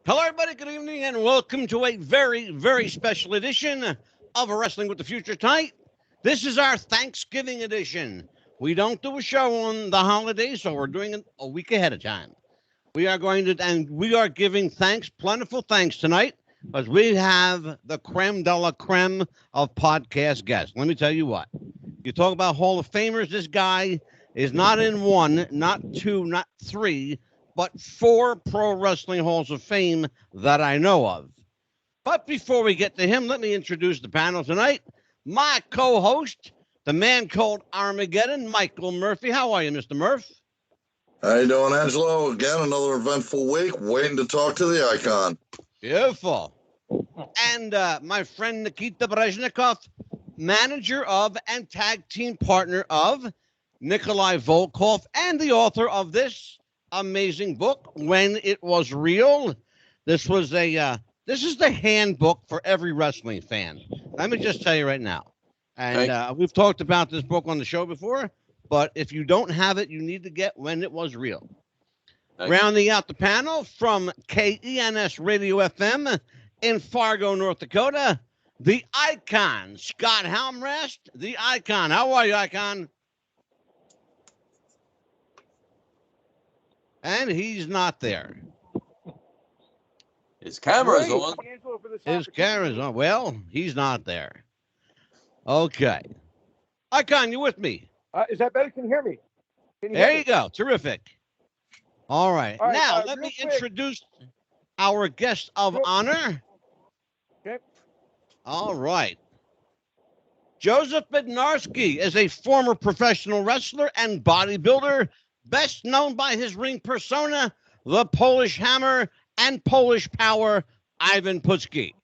Hello, everybody. Good evening, and welcome to a very, very special edition of Wrestling with the Future tonight. This is our Thanksgiving edition. We don't do a show on the holidays, so we're doing it a week ahead of time. We are giving thanks, plentiful thanks tonight, because we have the creme de la creme of podcast guests. Let me tell you what. You talk about Hall of Famers, this guy is not in one, not two, not three, but 4 pro wrestling halls of fame that I know of. But before we get to him, let me introduce the panel tonight. My co-host, the man called Armageddon, Michael Murphy. How are you, Mr. Murph? How you doing, Angelo? Again, another eventful week. Waiting to talk to the icon. Beautiful. And my friend Nikita Brezhnikov, manager of and tag team partner of Nikolai Volkov, and the author of this amazing book, When It Was Real. This is the handbook for every wrestling fan. Let me just tell you right now. And we've talked about this book on the show before, but if you don't have it, you need to get When It Was Real. Rounding out the panel from KENS Radio FM in Fargo, North Dakota, the icon, Scott Halmrast, the icon. How are you, icon? And he's not there. His camera's on. His camera's on. Well, he's not there. Okay. Icon, you with me? Is that better? Can you hear me? There you go. Terrific. All right. Now, let me introduce our guest of honor. Okay. All right. Joseph Bednarski is a former professional wrestler and bodybuilder, best known by his ring persona, the Polish Hammer and Polish Power, Ivan Putski.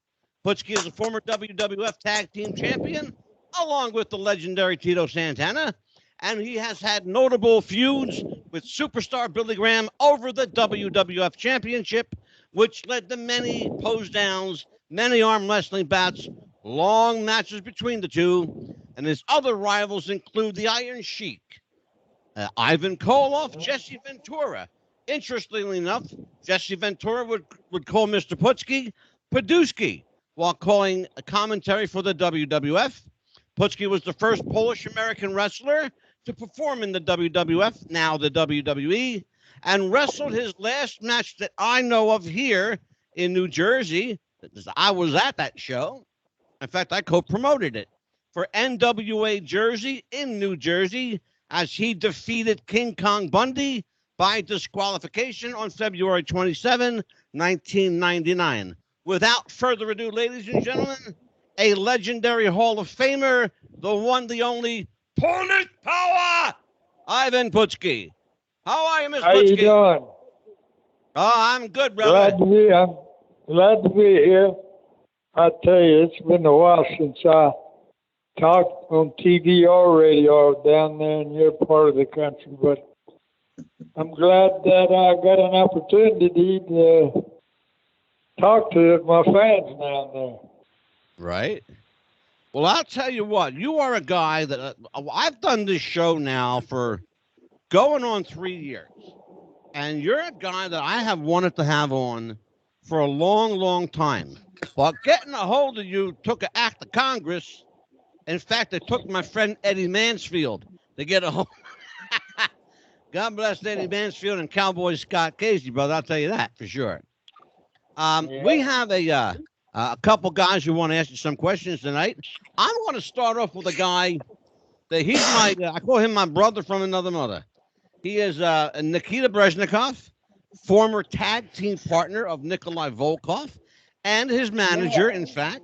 Putski is a former WWF Tag Team Champion, along with the legendary Tito Santana, and he has had notable feuds with superstar Billy Graham over the WWF Championship, which led to many pose downs, many arm wrestling bouts, long matches between the two, and his other rivals include the Iron Sheik, Ivan Koloff, Jesse Ventura. Interestingly enough, Jesse Ventura would call Mr. Putski Puduski while calling a commentary for the WWF. Putski was the first Polish-American wrestler to perform in the WWF, now the WWE, and wrestled his last match that I know of here in New Jersey. I was at that show. In fact, I co-promoted it for NWA Jersey in New Jersey, as he defeated King Kong Bundy by disqualification on February 27, 1999. Without further ado, ladies and gentlemen, a legendary Hall of Famer, the one, the only, Polish Power, Ivan Putski. How are you, Miss Putski? How you doing? Oh, I'm good, brother. I'm glad to be here. I tell you, it's been a while since I talked on TV or radio down there in your part of the country, but I'm glad that I got an opportunity to talk to my fans down there. Right. Well, I'll tell you what, you are a guy that I've done this show now for going on 3 years, and you're a guy that I have wanted to have on for a long, long time. But getting a hold of you took an act of Congress. In fact, it took my friend Eddie Mansfield to get a hold. God bless Eddie Mansfield and Cowboy Scott Casey, brother. I'll tell you that for sure. We have a couple guys who want to ask you some questions tonight. I'm going to start off with a guy that he's my, I call him my brother from another mother. He is Nikita Brezhnikov, former tag team partner of Nikolai Volkov, and his manager, in fact,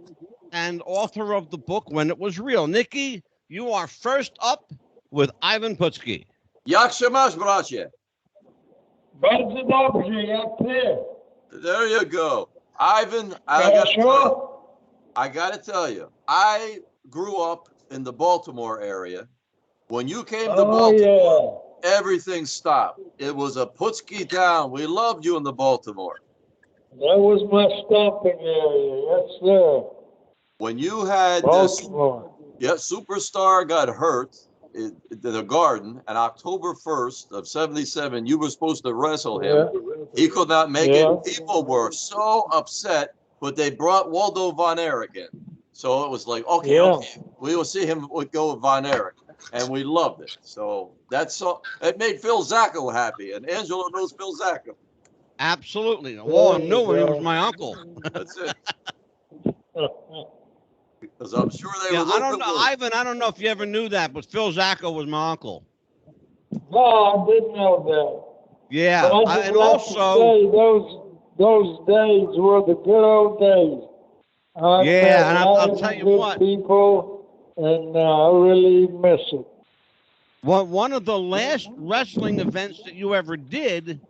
and author of the book When It Was Real. Nikki, you are first up with Ivan Putski. Jak się masz, bracie? Bardzo dobrze, jak ty? There you go. Ivan, I got to tell you, I grew up in the Baltimore area. When you came to Baltimore, everything stopped. It was a Putski town. We loved you in the Baltimore. That was my stomping area, yes, sir. When you had Baltimore. this superstar got hurt, the Garden, and October 1st of 77, you were supposed to wrestle him. He could not make it. People were so upset, but they brought Waldo Von Erich in. So it was like, okay, we will see him go with Von Erich. And we loved it. So it made Phil Zacco happy. And Angelo knows Phil Zacco. Absolutely. Well, I knew he was my uncle. That's it. Because I'm sure they were. I don't know, Ivan. I don't know if you ever knew that, but Phil Zacco was my uncle. No, I didn't know that. Yeah, and also those days were the good old days. And I'll tell you what. People, and I really miss it. Well, one of the last wrestling events that you ever did,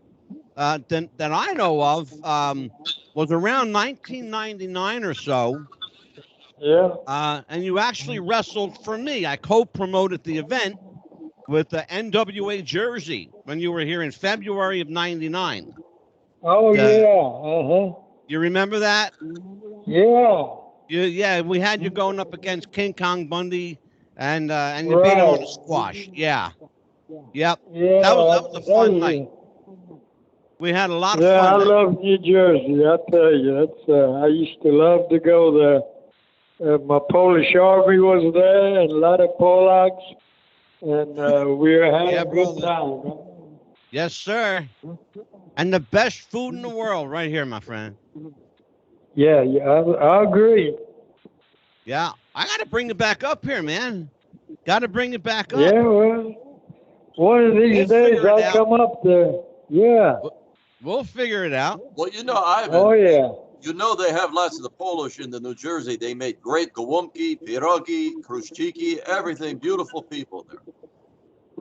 that I know of, was around 1999 or so. Yeah. And you actually wrestled for me. I co-promoted the event with the NWA Jersey when you were here in February of '99. Oh, yeah. You remember that? Yeah. We had you going up against King Kong Bundy, and you beat him on a squash. Yeah. Yep. Yeah. That was a fun night. We had a lot of fun. Yeah, I love New Jersey. I tell you, I used to love to go there. My Polish army was there, and a lot of Polacks, and we were having a good time. Yes, sir. And the best food in the world right here, my friend. Yeah, I agree. Yeah, I got to bring it back up here, man. Got to bring it back up. Yeah, well, one of these days I'll come up there. Yeah. We'll figure it out. Well, Ivan. Oh, yeah. They have lots of the Polish in the New Jersey. They make great gołąbki, pierogi, kruszczyki, everything. Beautiful people there.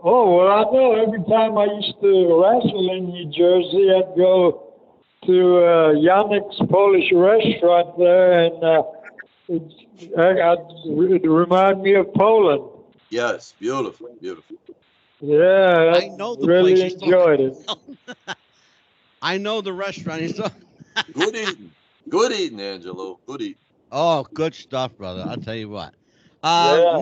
Oh, well, I know. Every time I used to wrestle in New Jersey, I'd go to Janek's Polish restaurant there, and it reminded me of Poland. Yes, beautiful, beautiful. Yeah, I know the really place enjoyed it. I know the restaurant. Good eating. Good eating, Angelo. Good eating. Oh, good stuff, brother. I'll tell you what.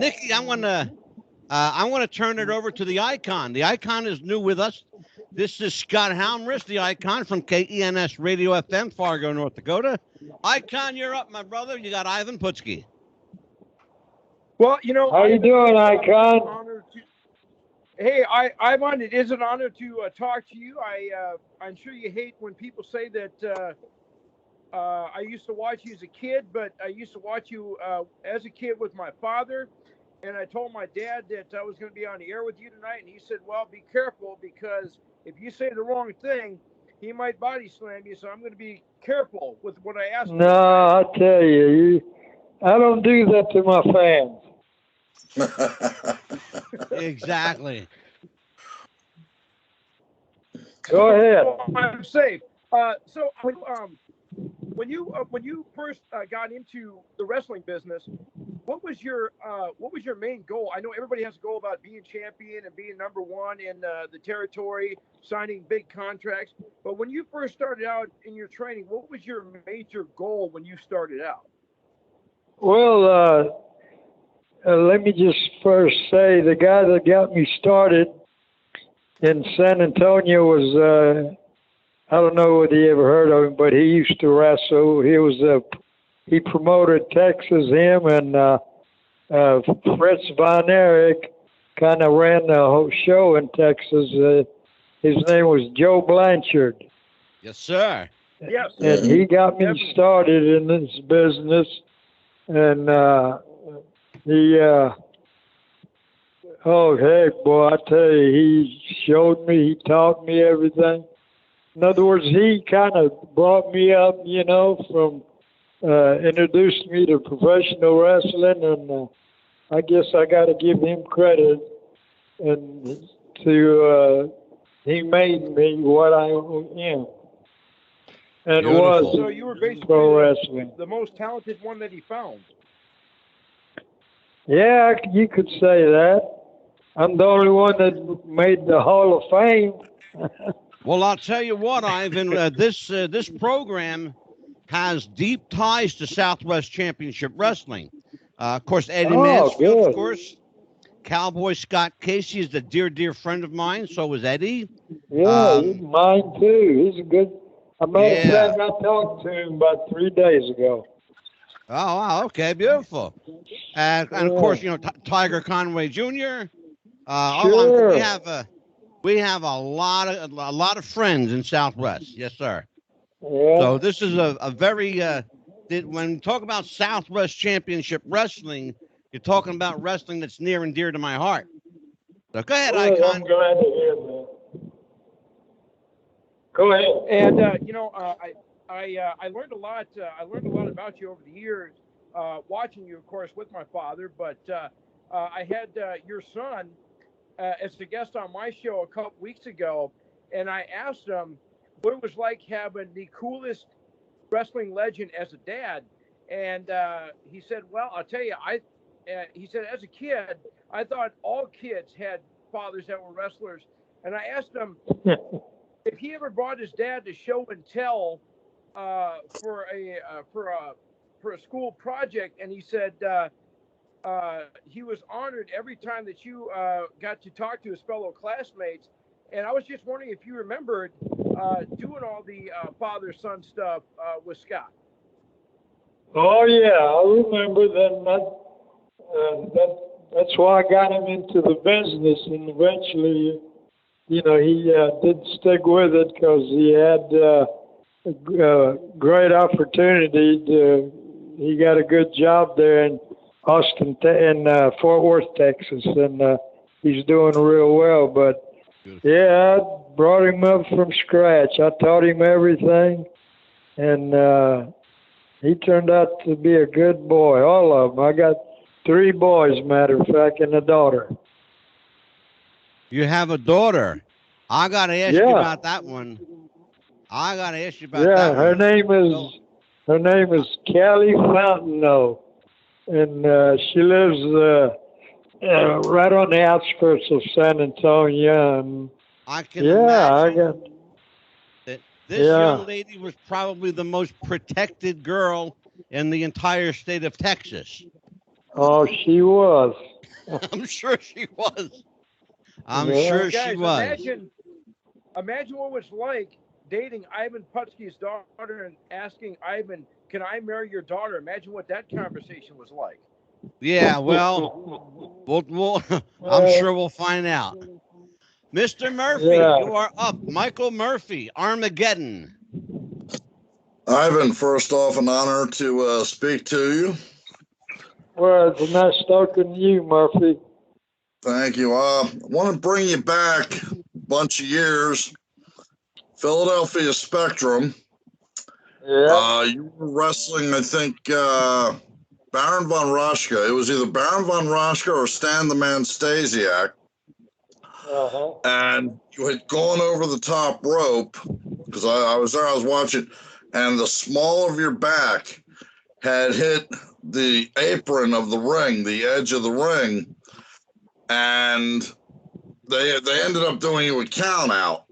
Nikki, I want to turn it over to the Icon. The Icon is new with us. This is Scott Halmrist, the Icon from KENS Radio FM, Fargo, North Dakota. Icon, you're up, my brother. You got Ivan Putski. Well, how you doing, Icon? Hey, Ivan, it is an honor to talk to you. I'm sure you hate when people say that I used to watch you as a kid, but I used to watch you as a kid with my father. And I told my dad that I was going to be on the air with you tonight. And he said, well, be careful, because if you say the wrong thing, he might body slam you. So I'm going to be careful with what I ask. No, I tell you, I don't do that to my fans. Exactly. Go ahead. I'm safe. So when you first got into the wrestling business, what was your main goal? I know everybody has a goal about being champion and being number one in the territory, signing big contracts. But when you first started out in your training, what was your major goal when you started out? Well, let me just first say the guy that got me started in San Antonio was, I don't know whether you ever heard of him, but he used to wrestle. He promoted Texas, him and Fritz Von Erich kind of ran the whole show in Texas. His name was Joe Blanchard. Yes, sir. Yes. And he got me started in this business. And oh, heck, boy, I tell you, he showed me, he taught me everything. In other words, he kind of brought me up, from introduced me to professional wrestling, and I guess I got to give him credit. And he made me what I am. And was so you were basically pro wrestling. The most talented one that he found. Yeah, you could say that. I'm the only one that made the Hall of Fame. Well, I'll tell you what, Ivan, this program has deep ties to Southwest Championship Wrestling. Of course, Eddie Mansfield, of course, Cowboy Scott Casey is a dear, dear friend of mine. So was Eddie. Yeah, he's mine too. He's a good. A matter of Yeah. fact, I talked to him about 3 days ago. Oh, wow. Okay, beautiful. And of course, you know, Tiger Conway Jr. Sure. We have a lot of friends in Southwest. Yes, sir. Yeah. So this is a very when you talk about Southwest Championship Wrestling, you're talking about wrestling that's near and dear to my heart. So go ahead, Well, Icon. I'm glad to hear that. Go ahead. And you know, I learned a lot. I learned a lot about you over the years, watching you, of course, with my father. But I had your son as a guest on my show a couple weeks ago, and I asked him what it was like having the coolest wrestling legend as a dad. And he said, "Well, I'll tell you, he said, as a kid, I thought all kids had fathers that were wrestlers." And I asked him if he ever brought his dad to show and tell for a school project, and he said he was honored every time that you got to talk to his fellow classmates. And I was just wondering if you remembered doing all the father-son stuff with Scott. Oh yeah, I remember that's why I got him into the business, and eventually, you know, he did stick with it because he had a great opportunity he got a good job there in Fort Worth, Texas, and he's doing real well. But yeah, I brought him up from scratch. I taught him everything, and he turned out to be a good boy, all of them. I got 3 boys, matter of fact, and a daughter. You have a daughter. I got to ask you about that one. I got to ask you about that her one. Her name is Callie Fountaino, and she lives right on the outskirts of San Antonio. And I can imagine that this young lady was probably the most protected girl in the entire state of Texas. Oh, she was. I'm sure she was. I'm sure she was. Imagine what it was like dating Ivan Putski's daughter and asking Ivan, "Can I marry your daughter?" Imagine what that conversation was like. Yeah, well, we'll I'm sure we'll find out. Mr. Murphy, you are up. Michael Murphy, Armageddon. Ivan, first off, an honor to speak to you. Well, it's nice talking to you, Murphy. Thank you. I want to bring you back a bunch of years. Philadelphia Spectrum. Yeah. You were wrestling, I think, Baron von Raschke. It was either Baron von Raschke or Stan the Man Stasiak. Uh-huh. And you had gone over the top rope, because I was there, I was watching, and the small of your back had hit the apron of the ring, the edge of the ring, and they ended up doing you a count out.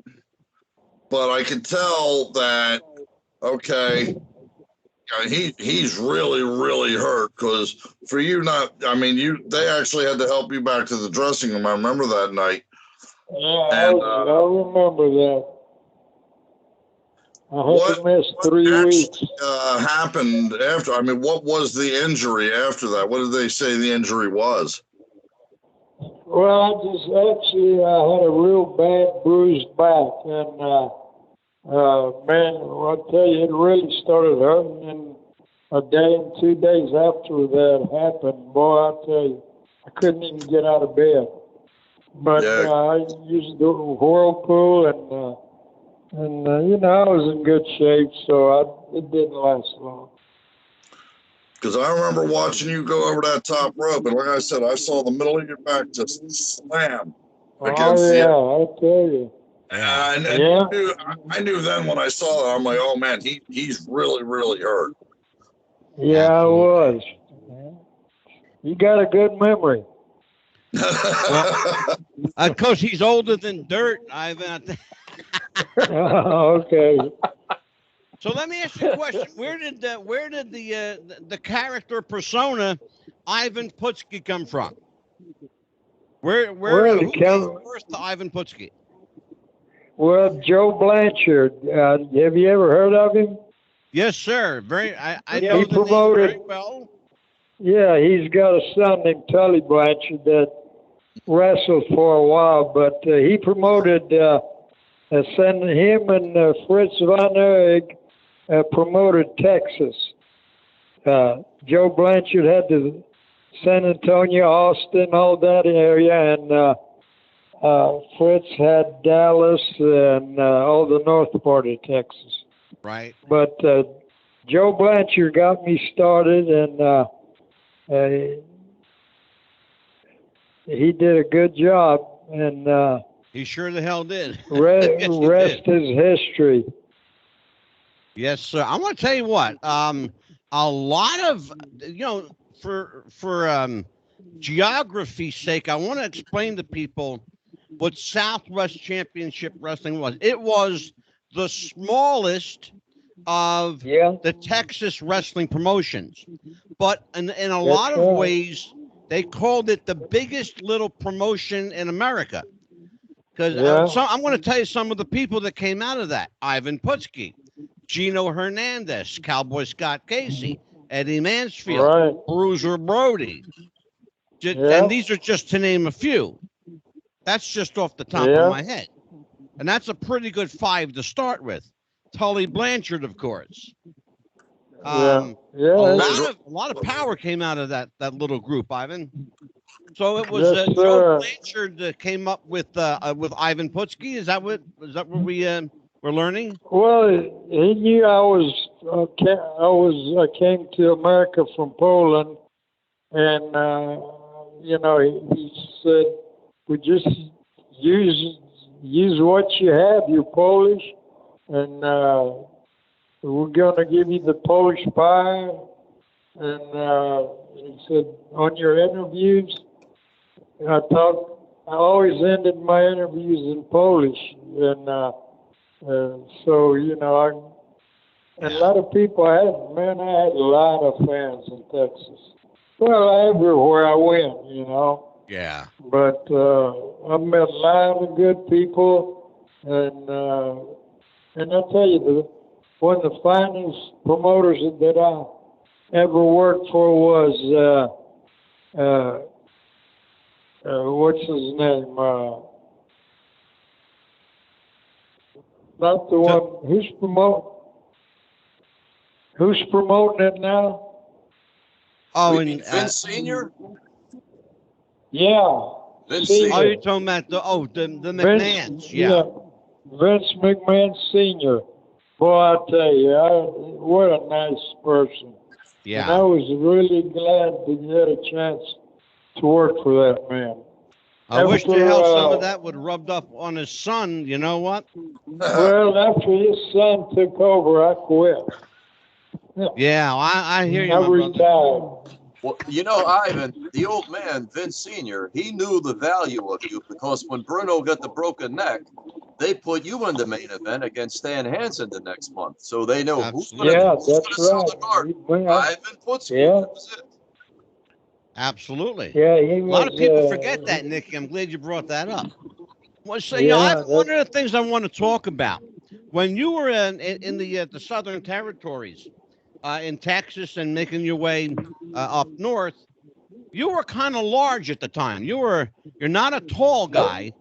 But I could tell that, okay, he's really, really hurt, because for you they actually had to help you back to the dressing room. I remember that night. Yeah, I remember that. I had to miss 3 weeks. Happened after? I mean, what was the injury after that? What did they say the injury was? Well, I had a real bad bruised back, and man, I'll tell you, it really started hurting. And a day and 2 days after that happened, boy, I tell you, I couldn't even get out of bed. But I used the whirlpool, and you know, I was in good shape, so it didn't last long. Because I remember watching you go over that top rope, and like I said, I saw the middle of your back just slam against the. I tell you. And I knew then when I saw that, I'm like, oh man, he's really, really hurt. Yeah, I was. You got a good memory. Well, Coach, he's older than dirt, Ivan. Okay. So let me ask you a question: Where did the character persona Ivan Putski come from? Who came first to Ivan Putski? Well, Joe Blanchard. Have you ever heard of him? Yes, sir. I know the name very well. Yeah, he's got a son named Tully Blanchard that wrestled for a while, but he promoted, sending him and Fritz Von Erich promoted Texas. Joe Blanchard had the San Antonio, Austin, all that area, and Fritz had Dallas and all the north part of Texas. Right. But Joe Blanchard got me started, and he did a good job. And he sure the hell did. Rest is history. Yes, sir. I want to tell you what. A lot of for geography's sake, I want to explain to people what Southwest Championship Wrestling was. It was the smallest of the Texas wrestling promotions, but in a lot of ways, they called it the biggest little promotion in America. Because I'm going to tell you some of the people that came out of that: Ivan Putski, Gino Hernandez, Cowboy Scott Casey, Eddie Mansfield, Bruiser Brody. And these are just to name a few. That's just off the top of my head. And that's a pretty good 5 to start with. Tully Blanchard, of course. A lot of power came out of that little group, Ivan. So it was Joe Blanchard that came up with Ivan Putski. Is that what we're learning? Well, he knew I came to America from Poland, and he said, "We just use what you have. You're Polish, and we're going to give you the Polish pie." And he said, "On your interviews," I always ended my interviews in Polish, and so a lot of people I had a lot of fans in Texas. Well, everywhere I went, Yeah. But I met a lot of good people, and I tell you, one of the finest promoters that I ever worked for was what's his name? Not the one who's promoting it now? Oh, and Vince Senior. Yeah. Vince Senior. Oh, you're talking about the McMahons. Yeah. Vince McMahon Senior. Boy, I tell you, what a nice person. Yeah. And I was really glad to get a chance to work for that man. I wish the hell some of that would rubbed up on his son. You know what? Well, after his son took over, I quit. Yeah, I hear you. I retired. Well, Ivan, the old man, Vince Senior, he knew the value of you because when Bruno got the broken neck, they put you in the main event against Stan Hansen the next month. So they know who's going to sell the card. Ivan Putski. Yeah. That was it. Absolutely. Yeah, a lot of people forget that, Nicky. I'm glad you brought that up. Well, so, one of the things I want to talk about, when you were in the Southern Territories, in Texas and making your way up north, you were kind of large at the time. You're not a tall guy,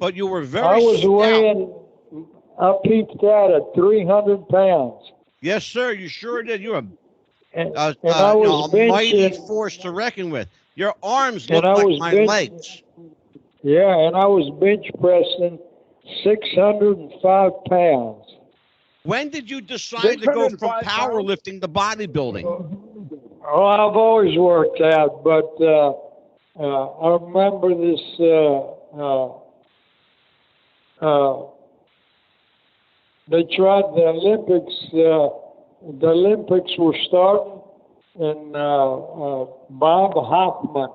but you were very I was stout. weighing, I peaked out at 300 pounds. Yes, sir, you sure did. You're I was a mighty force to reckon with. Your arms look like my legs. Yeah, and I was bench pressing 605 pounds. When did you decide to go from powerlifting to bodybuilding? Oh, I've always worked out, but I remember this. They tried the Olympics. The Olympics were starting, and Bob Hoffman,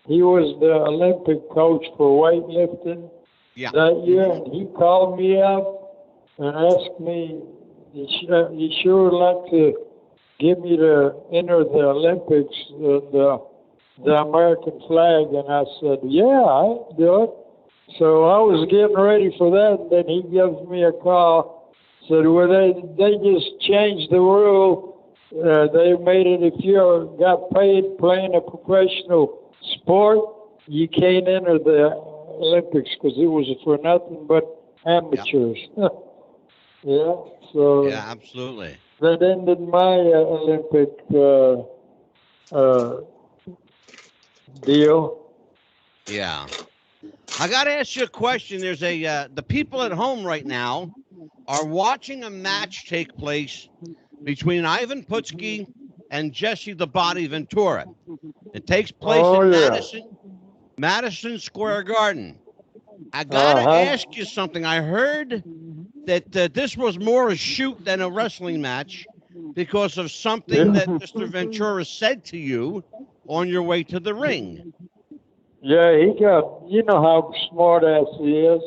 he was the Olympic coach for weightlifting that year, and he called me up and asked me, he sure would like to get me to enter the Olympics. And the American flag, and I said, yeah, I do it. So I was getting ready for that, and then he gives me a call. Said, well, they just changed the rule. They made it if you got paid playing a professional sport, you can't enter the Olympics because it was for nothing but amateurs. Yeah. Yeah, so Yeah, absolutely. That ended my Olympic deal. Yeah. I got to ask you a question. There's the people at home right now are watching a match take place between Ivan Putski and Jesse the Body Ventura. It takes place in Madison Square Garden. I got to ask you something. I heard that this was more a shoot than a wrestling match because of something that Mr. Ventura said to you on your way to the ring. Yeah, he got, you know how smart ass he is.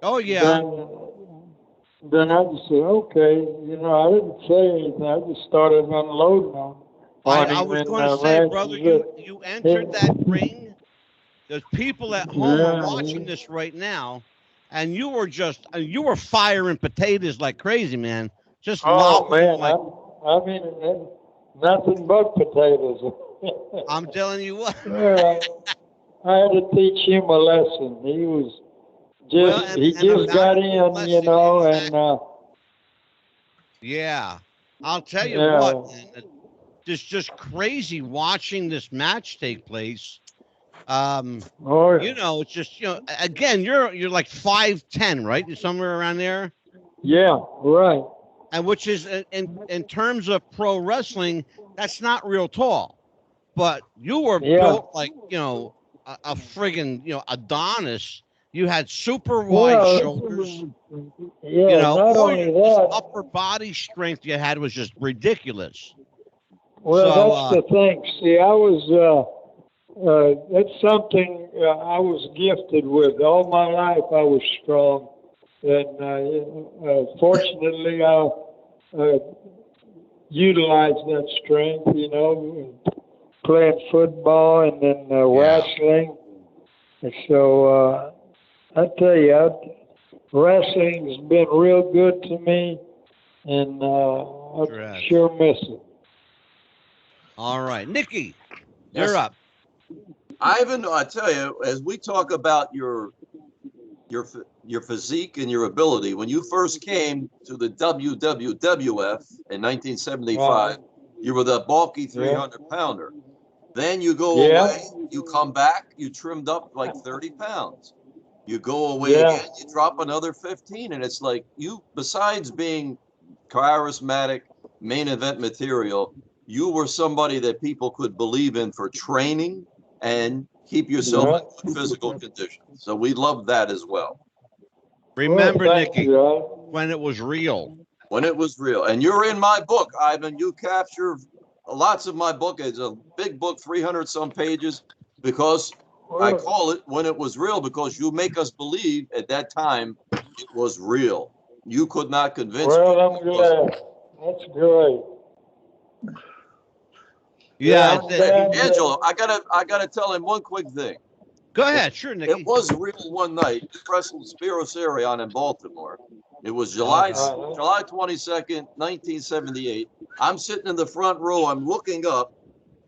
Oh, yeah. Then I just said, okay, you know, I didn't say anything. I just started unloading on I was going to say, brother, you entered that ring. There's people at home are watching this right now, and you were firing potatoes like crazy, man. Just man, I mean, nothing but potatoes. I'm telling you what. I had to teach him a lesson. He was just, he just got in, you know, and yeah, I'll tell you what, man, just crazy watching this match take place. You know, it's just, you know, again, you're like 5'10", right? You're somewhere around there. Yeah, right. And which is in terms of pro wrestling, that's not real tall, but you were built like, you know, a friggin', you know, Adonis. You had super wide shoulders. Yeah, you know, not only that, upper body strength you had was just ridiculous. Well, that's the thing. See, I was, that's something I was gifted with. All my life I was strong. And fortunately, I utilized that strength, you know, playing football and then wrestling. And so I tell you, wrestling's been real good to me, and I sure miss it. All right, Nikki, you're up. Ivan, I tell you, as we talk about your physique and your ability, when you first came to the WWF in 1975, you were the bulky 300-pounder. Then you go away, you come back, you trimmed up like 30 pounds. You go away again, you drop another 15, and it's like you, besides being charismatic, main event material, you were somebody that people could believe in for training and keep yourself in good physical condition. So we love that as well. Remember, Nikki, when it was real. When it was real. And you're in my book, Ivan. You capture lots of my book. It's a big book, 300-some pages, because I call it When It Was Real, because you make us believe at that time it was real. You could not convince me. I'm glad. That's great. Yeah, Angelo, I gotta tell him one quick thing. Go ahead, sure, Nikki. It was real one night. We wrestled Spiros Arion in Baltimore. It was July 22nd, 1978. I'm sitting in the front row. I'm looking up.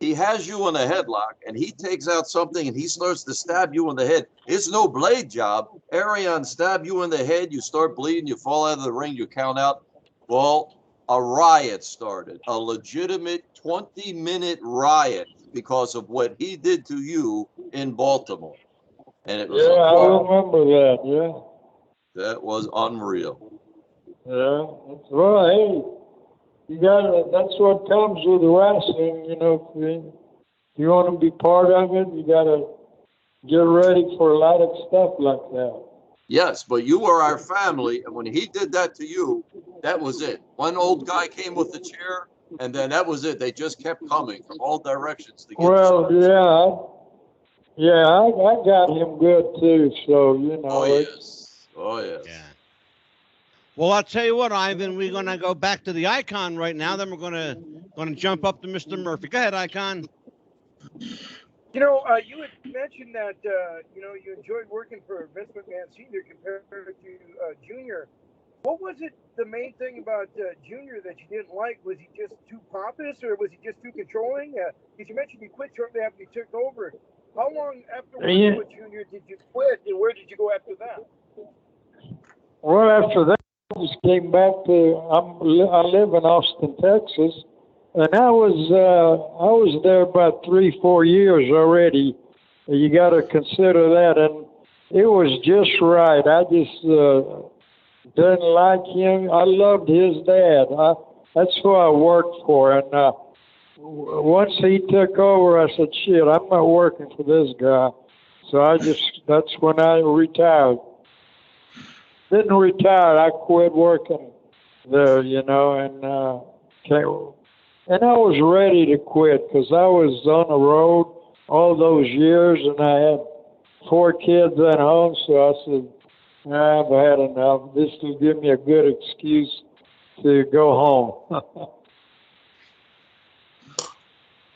He has you in a headlock, and he takes out something, and he starts to stab you in the head. It's no blade job. Arion stab you in the head. You start bleeding. You fall out of the ring. You count out. Well, a riot started, a legitimate 20-minute riot because of what he did to you in Baltimore. And it was I remember that, That was unreal. Yeah, that's right. Hey, you gotta, that's what comes with wrestling, you know. If you want to be part of it, you gotta get ready for a lot of stuff like that. Yes, but you were our family, and when he did that to you, that was it. One old guy came with the chair, and then that was it. They just kept coming from all directions to get I got him good too, so, you know. Oh, yes. Yeah. Well, I'll tell you what, Ivan, we're going to go back to the Icon right now. Then we're going to jump up to Mr. Murphy. Go ahead, Icon. You had mentioned that you enjoyed working for Vince McMahon Sr. compared to Junior. What was it, the main thing about Junior that you didn't like? Was he just too pompous, or was he just too controlling? Because you mentioned you quit shortly after you took over. How long after working with Junior did you quit, and where did you go after that? Well, after that, I just came back to. I live in Austin, Texas. And I was there about 3-4 years already. You got to consider that, and it was just right. I just didn't like him. I loved his dad. That's who I worked for. And once he took over, I said, "Shit, I'm not working for this guy." So that's when I retired. Didn't retire. I quit working there, and I was ready to quit because I was on the road all those years, and I had 4 kids at home. So I said, I've had enough. This will give me a good excuse to go home.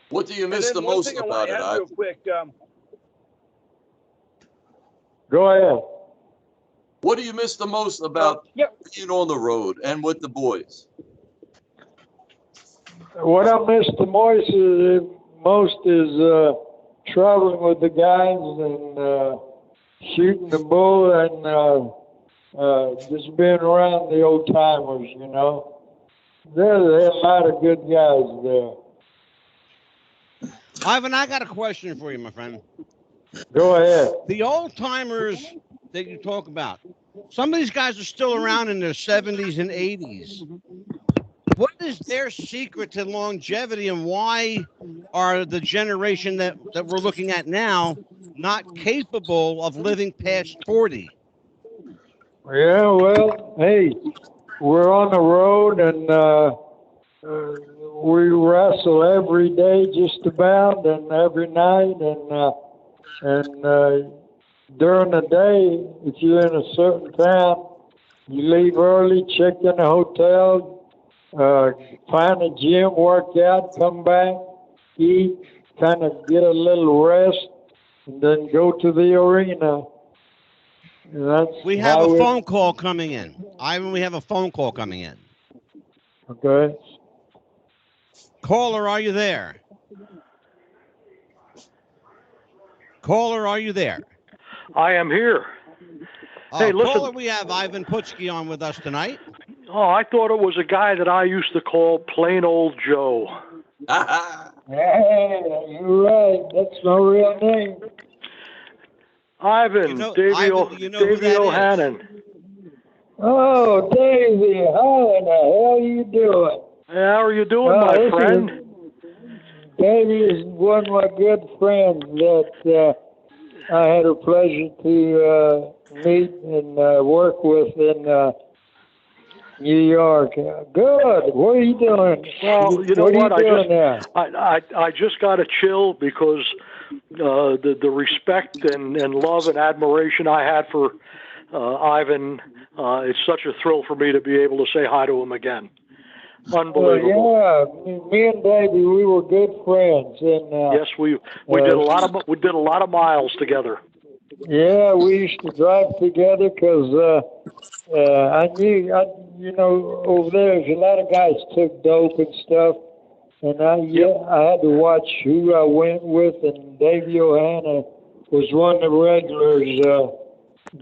What do you miss the most about it? Real quick, go ahead. What do you miss the most about being on the road and with the boys? What I miss the most is traveling with the guys and shooting the bull and just being around the old timers, There's a lot of good guys there. Ivan, I got a question for you, my friend. Go ahead. The old timers that you talk about, some of these guys are still around in their 70s and 80s. What is their secret to longevity, and why are the generation that we're looking at now not capable of living past 40? Yeah, well, hey, we're on the road, and we wrestle every day just about, and every night, and during the day, if you're in a certain town, you leave early, check in the hotel, find a gym, work out, come back, eat, kind of get a little rest, and then go to the arena. We have a phone call coming in. Ivan, we have a phone call coming in. Okay. Caller, are you there? Caller, are you there? I am here. Hey, listen. Caller, we have Ivan Putski on with us tonight. Oh, I thought it was a guy that I used to call Plain Old Joe. Hey, you're right. That's my real name. Ivan, Davey O'Hannon. Oh, Davey, how in the hell are you doing? How are you doing, my friend? Davey is one of my good friends that I had a pleasure to meet and work with in New York. Good. What are you doing? Well, you know what? I just got to chill because the respect and love and admiration I had for Ivan, it's such a thrill for me to be able to say hi to him again. Unbelievable. Yeah, me and Davey, we were good friends, and yes, we did a lot of miles together. Yeah, we used to drive together because I knew, over there's a lot of guys took dope and stuff, and I had to watch who I went with, and Davey O'Hannon was one of the regulars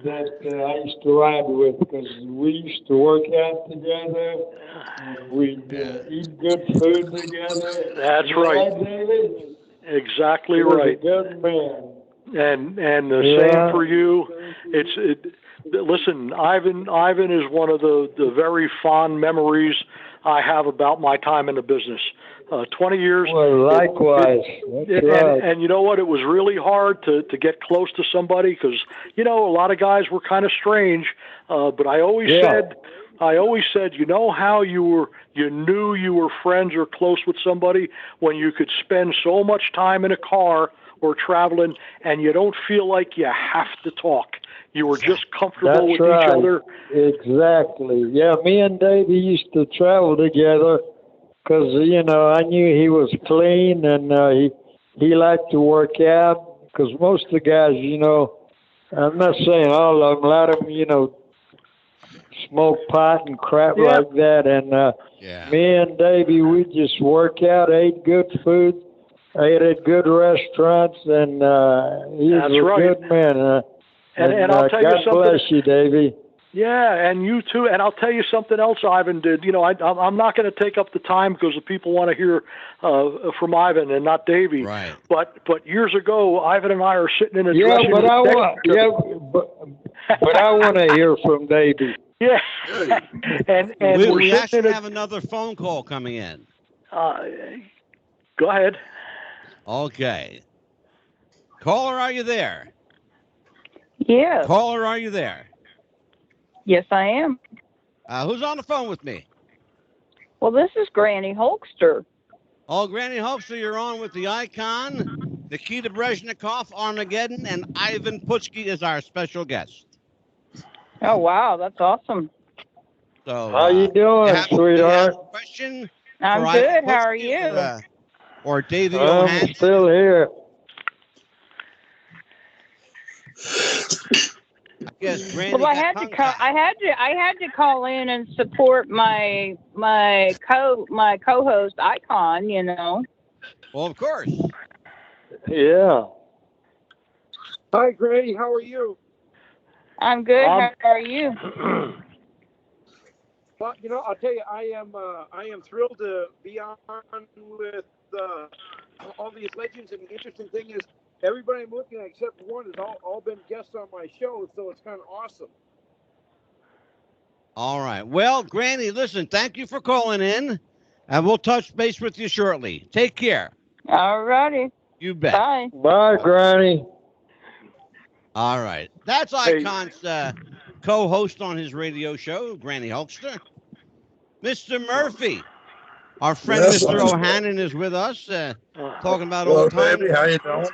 that I used to ride with because we used to work out together, and we'd eat good food together. That's right. Exactly right. Good man. And the same for you. Listen, Ivan is one of the very fond memories I have about my time in the business. 20 years. Well, likewise. And you know what? It was really hard to get close to somebody because, a lot of guys were kind of strange. But I always said, you know how you knew you were friends or close with somebody when you could spend so much time in a car or traveling and you don't feel like you have to talk. You were just comfortable with each other. Exactly. Yeah, me and Davey used to travel together because, I knew he was clean and he liked to work out because most of the guys, you know, I'm not saying all of them, a lot of them, you know, smoke pot and crap like that. And me and Davey, we just work out, ate good food, ate at good restaurants, and he was a good man. And I'll tell you something. God bless you, Davey. Yeah, and you too. And I'll tell you something else Ivan did. You know, I'm not going to take up the time because the people want to hear from Ivan and not Davey. Right. But years ago, Ivan and I are sitting in a dressing room. But I want to hear from Davey. Yeah. and we actually have another phone call coming in. Go ahead. Okay. Caller, are you there? Yeah. Caller, are you there? Yes, I am. Who's on the phone with me? Well, this is Granny Hulkster. Oh, Granny Hulkster, you're on with the Icon, Nikita Brezhnikov, Armageddon, and Ivan Putski is our special guest. Oh, wow. That's awesome. So, how you doing, sweetheart? Question I'm good. How are you? Or Davey I'm O'Hanson? Still here. I guess Granny well, I had to call in and support my co-host Icon. You know. Well, of course. Yeah. Hi, Granny. How are you? I'm good. How are you? Well, you know, I'll tell you, I am thrilled to be on with all these legends, and the interesting thing is, everybody I'm looking at except one has all been guests on my show, so it's kind of awesome. All right. Well, Granny, listen, thank you for calling in, and we'll touch base with you shortly. Take care. All righty. You bet. Bye. Bye, Granny. All right. That's Icon's co-host on his radio show, Granny Hulkster. Mr. Murphy, our friend Mr. O'Hannon is with us, talking about old times. Baby, how you doing?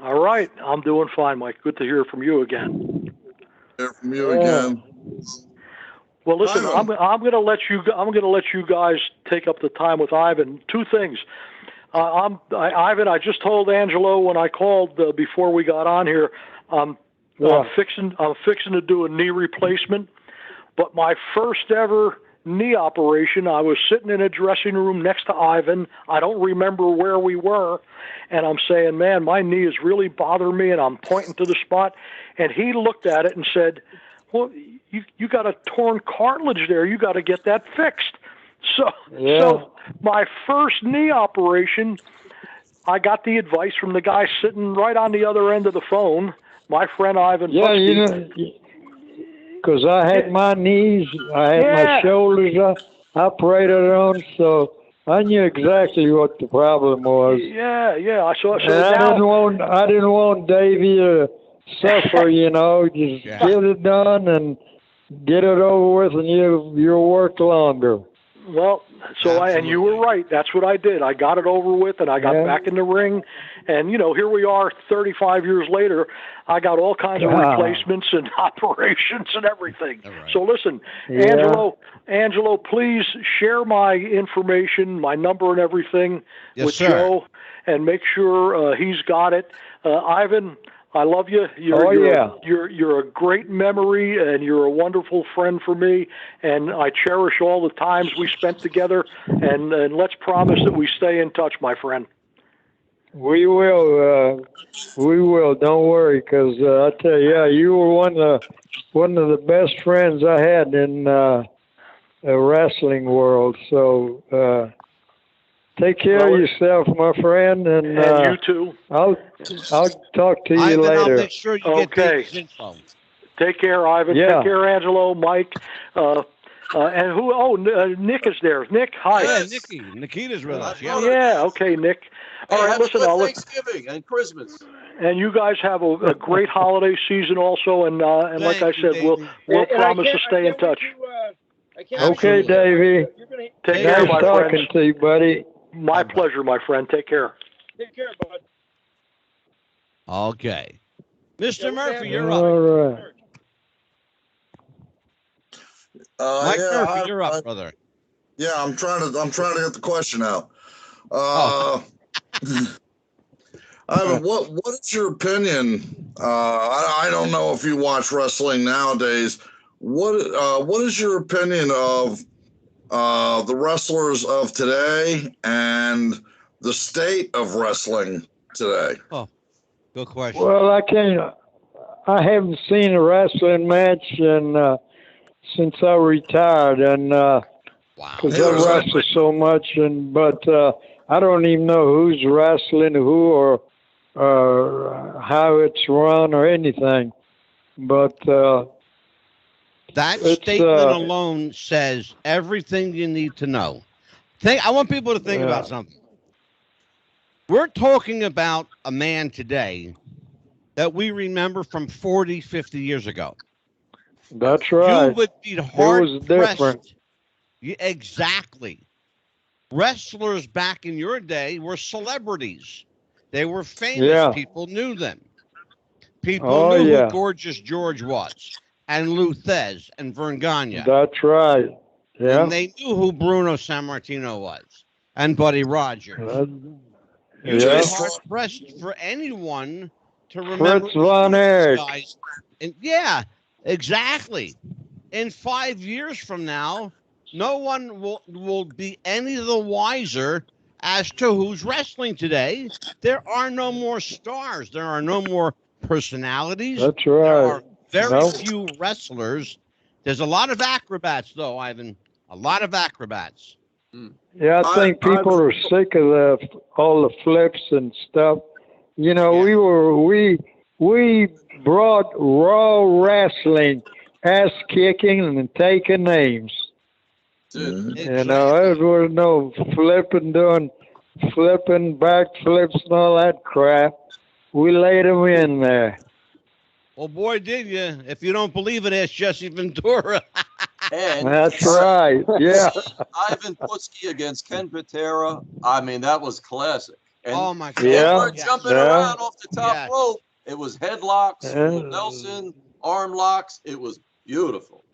All right, I'm doing fine, Mike. Good to hear from you again. Hear from you again. Well, listen, I'm going to let you guys take up the time with Ivan. Two things. Ivan, I just told Angelo when I called before we got on here. I'm fixing to do a knee replacement, but my first ever knee operation, I was sitting in a dressing room next to Ivan. I don't remember where we were, and I'm saying, man, my knee is really bothering me, and I'm pointing to the spot, and he looked at it and said, well, you got a torn cartilage there. You got to get that fixed. So my first knee operation, I got the advice from the guy sitting right on the other end of the phone, my friend Ivan Putski. You know, because I had my knees, I had my shoulders operated on, so I knew exactly what the problem was. Yeah. So I didn't want Davey to suffer, you know. Just get it done and get it over with, and you'll work longer. Well, and you were right. That's what I did. I got it over with, and I got back in the ring. And, you know, here we are 35 years later. I got all kinds of replacements and operations and everything. Right. So listen, Angelo, please share my information, my number and everything with Joe, and make sure he's got it. Ivan, I love you. You're a great memory, and you're a wonderful friend for me, and I cherish all the times we spent together, and let's promise that we stay in touch, my friend. We will. Don't worry, because I tell you, you were one of the best friends I had in the wrestling world. So take care of yourself, my friend, and you too. I'll talk to you later. I'll make sure you get Dave's info. Take care, Ivan. Take care, Angelo, Mike. And who? Oh, Nick is there. Nick, hi. Yeah, Nikita's with us. Yeah. Okay, Nick. All right, listen. Thanksgiving and Christmas. And you guys have a great holiday season also. And like I said, we'll promise to stay in touch. Okay, Davey. Take care, my friend. Nice talking to you, buddy. My pleasure, my friend. Take care. Take care, bud. Okay. Mr. Murphy, you're up. All right. Mike Murphy, you're up, brother. Yeah, I'm trying to get the question out. Ivan, what is your opinion? I don't know if you watch wrestling nowadays. What is your opinion of the wrestlers of today and the state of wrestling today? Oh, good question. Well, I haven't seen a wrestling match since I retired, and because I wrestle so much, but I don't even know who's wrestling who or how it's run or anything. But that statement alone says everything you need to know. I want people to think about something. We're talking about a man today that we remember from 40, 50 years ago. That's right. You would be hard-pressed. Exactly. Wrestlers back in your day were celebrities. They were famous. Yeah. People knew them. People knew who Gorgeous George was, and Lou Thez, and Vern Gagne. That's right. Yeah. And they knew who Bruno Sammartino was, and Buddy Rogers. You're hard-pressed for anyone to remember Fritz Von Erich. Guys. And yeah, exactly. In 5 years from now, no one will be any the wiser as to who's wrestling today. There are no more stars. There are no more personalities. That's right. There are very few wrestlers. There's a lot of acrobats, though, Ivan. A lot of acrobats. Yeah, I think people are sick of all the flips and stuff. You know, we brought raw wrestling, ass kicking and taking names. Exactly. You know, there was no flipping, back flips and all that crap. We laid them in there. Well, boy, did you. If you don't believe it, ask Jesse Ventura. And that's right. Yeah. Ivan Putski against Ken Patera. I mean, that was classic. And oh my God! They were jumping around off the top rope. It was headlocks, Nelson arm locks. It was beautiful.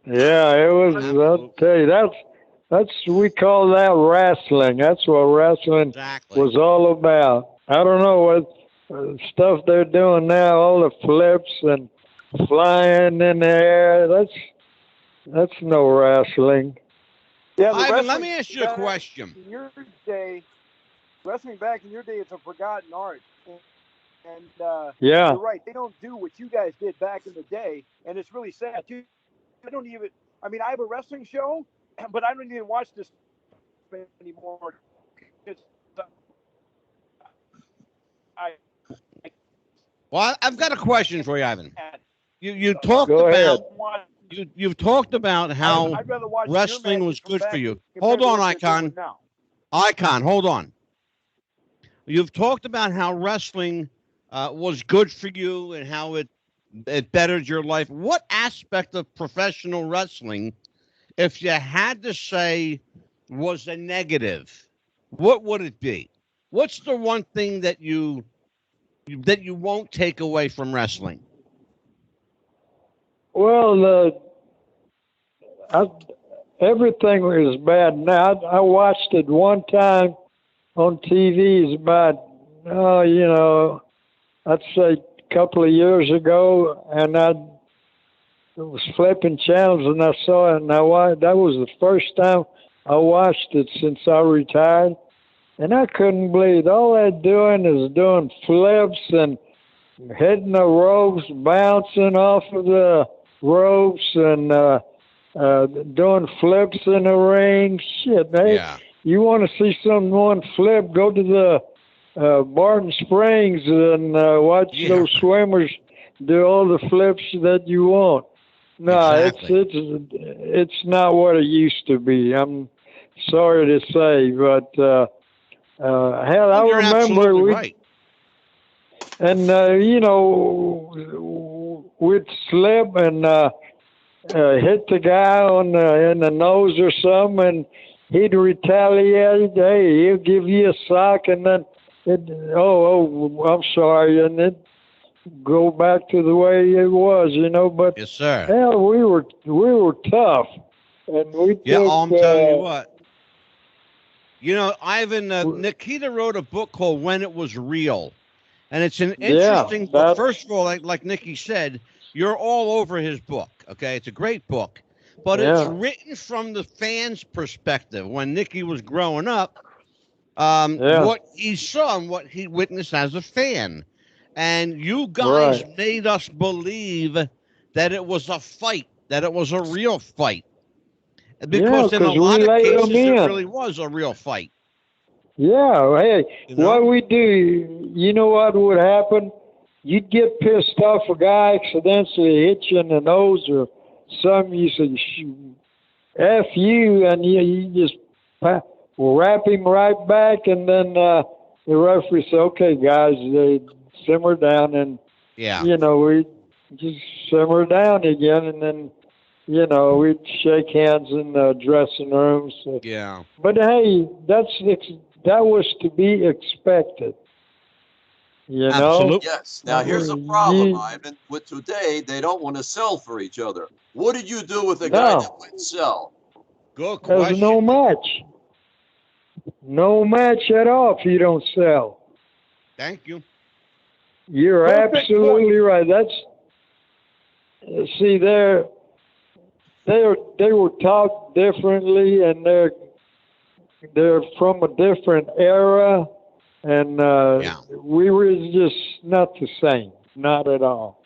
Yeah, it was. I'll tell you, that's we call that wrestling. That's what wrestling was all about. I don't know what stuff they're doing now. All the flips and flying in the air. That's no wrestling. Yeah, Ivan, let me ask you a question. In your day, wrestling back in your day, it's a forgotten art. And you're right. They don't do what you guys did back in the day, and it's really sad. I mean, I have a wrestling show, but I don't even watch this anymore. Well, I've got a question for you, Ivan. You talked about you've talked about how wrestling was good for you. Hold on, Icon. Icon, hold on. You've talked about how wrestling was good for you and how it bettered your life. What aspect of professional wrestling, if you had to say, was a negative, what would it be? What's the one thing that you won't take away from wrestling? Well, everything was bad. Now, I watched it one time on TV. It's about, I'd say a couple of years ago, and I was flipping channels, and I saw it, and that was the first time I watched it since I retired, and I couldn't believe it. All they're doing is doing flips and hitting the ropes, bouncing off of the ropes, and doing flips in the ring. Shit, you want to see someone flip, go to the Barton Springs and watch those swimmers do all the flips that you want. No, it's not what it used to be. I'm sorry to say, but hell, I remember we'd slip and hit the guy in the nose or something, and he'd retaliate. Hey, he'll give you a sock, and then I'm sorry, and it go back to the way it was, But yes, sir. Hell, we were tough, and we. Yeah, I'm telling you what. Ivan, Nikita wrote a book called When It Was Real, And it's an interesting book. First of all, like Nikki said, you're all over his book. Okay, it's a great book, but it's written from the fan's perspective. When Nikki was growing up, what he saw and what he witnessed as a fan, and you guys made us believe that it was a fight, that it was a real fight, because in a lot of cases it really was a real fight. Yeah, hey, what we do, you know what would happen? You'd get pissed off a guy accidentally hit you in the nose or something. You say, F you, and you just wrap him right back, and then the referee said, okay, guys, they simmer down, and, you know, we just simmer down again, and then, you know, we'd shake hands in the dressing rooms. Yeah. But, hey, that was to be expected. You know? Yes. Now, here's the problem, Ivan. With today, they don't want to sell for each other. What did you do with a guy that wouldn't sell? Good question. There's no match. No match at all if you don't sell. Thank you. You're absolutely right. See, they were taught differently, and they're from a different era, and we were just not the same, not at all.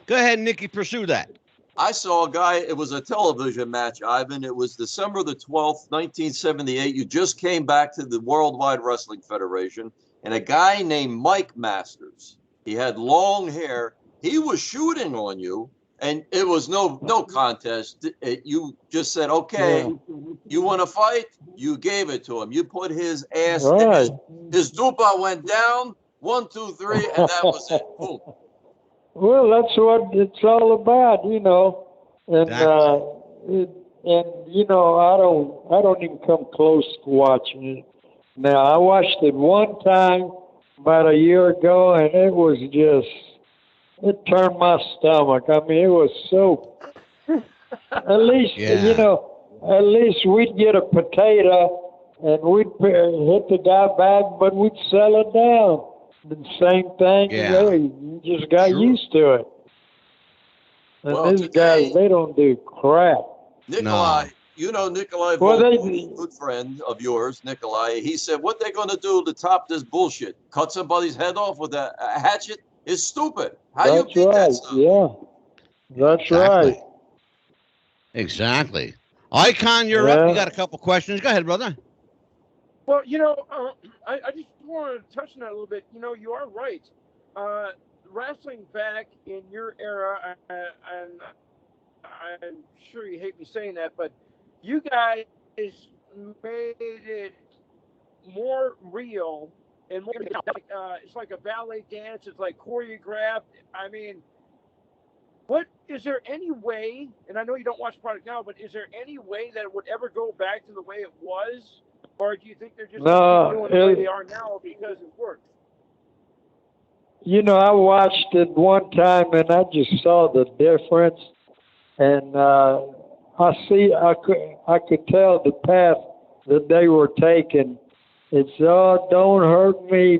Go ahead, Nikki, pursue that. I saw a guy, it was a television match, Ivan. It was December the 12th, 1978. You just came back to the Worldwide Wrestling Federation, and a guy named Mike Masters, he had long hair. He was shooting on you, and it was no contest. You just said, okay, you want to fight? You gave it to him. You put his ass, his dupa went down, 1, 2, 3, and that was it. Boom. Well, that's what it's all about, you know, and you know, I don't even come close to watching it. Now, I watched it one time about a year ago, and it turned my stomach. I mean, it was so. At least you know, at least we'd get a potato and we'd hit the guy back, but we'd sell it down. The same thing. Yeah. You just got used to it. And these guys, they don't do crap. Nikolai, you know Nikolai, good friend of yours, Nikolai. He said, what they're going to do to top this bullshit, cut somebody's head off with a hatchet, is stupid. How you beat that stuff? Yeah, that's right. Exactly. Icon, you're up. You got a couple questions. Go ahead, brother. Well, you know, I just want to touch on that a little bit. You know, you are right. Wrestling back in your era, and I'm sure you hate me saying that, but you guys made it more real and more. It's like a ballet dance. It's like choreographed. I mean, what is there any way? And I know you don't watch the product now, but is there any way that it would ever go back to the way it was? Or do you think they're just doing the way they are now because it worked? You know, I watched it one time and I just saw the difference, and I could tell the path that they were taking. It's don't hurt me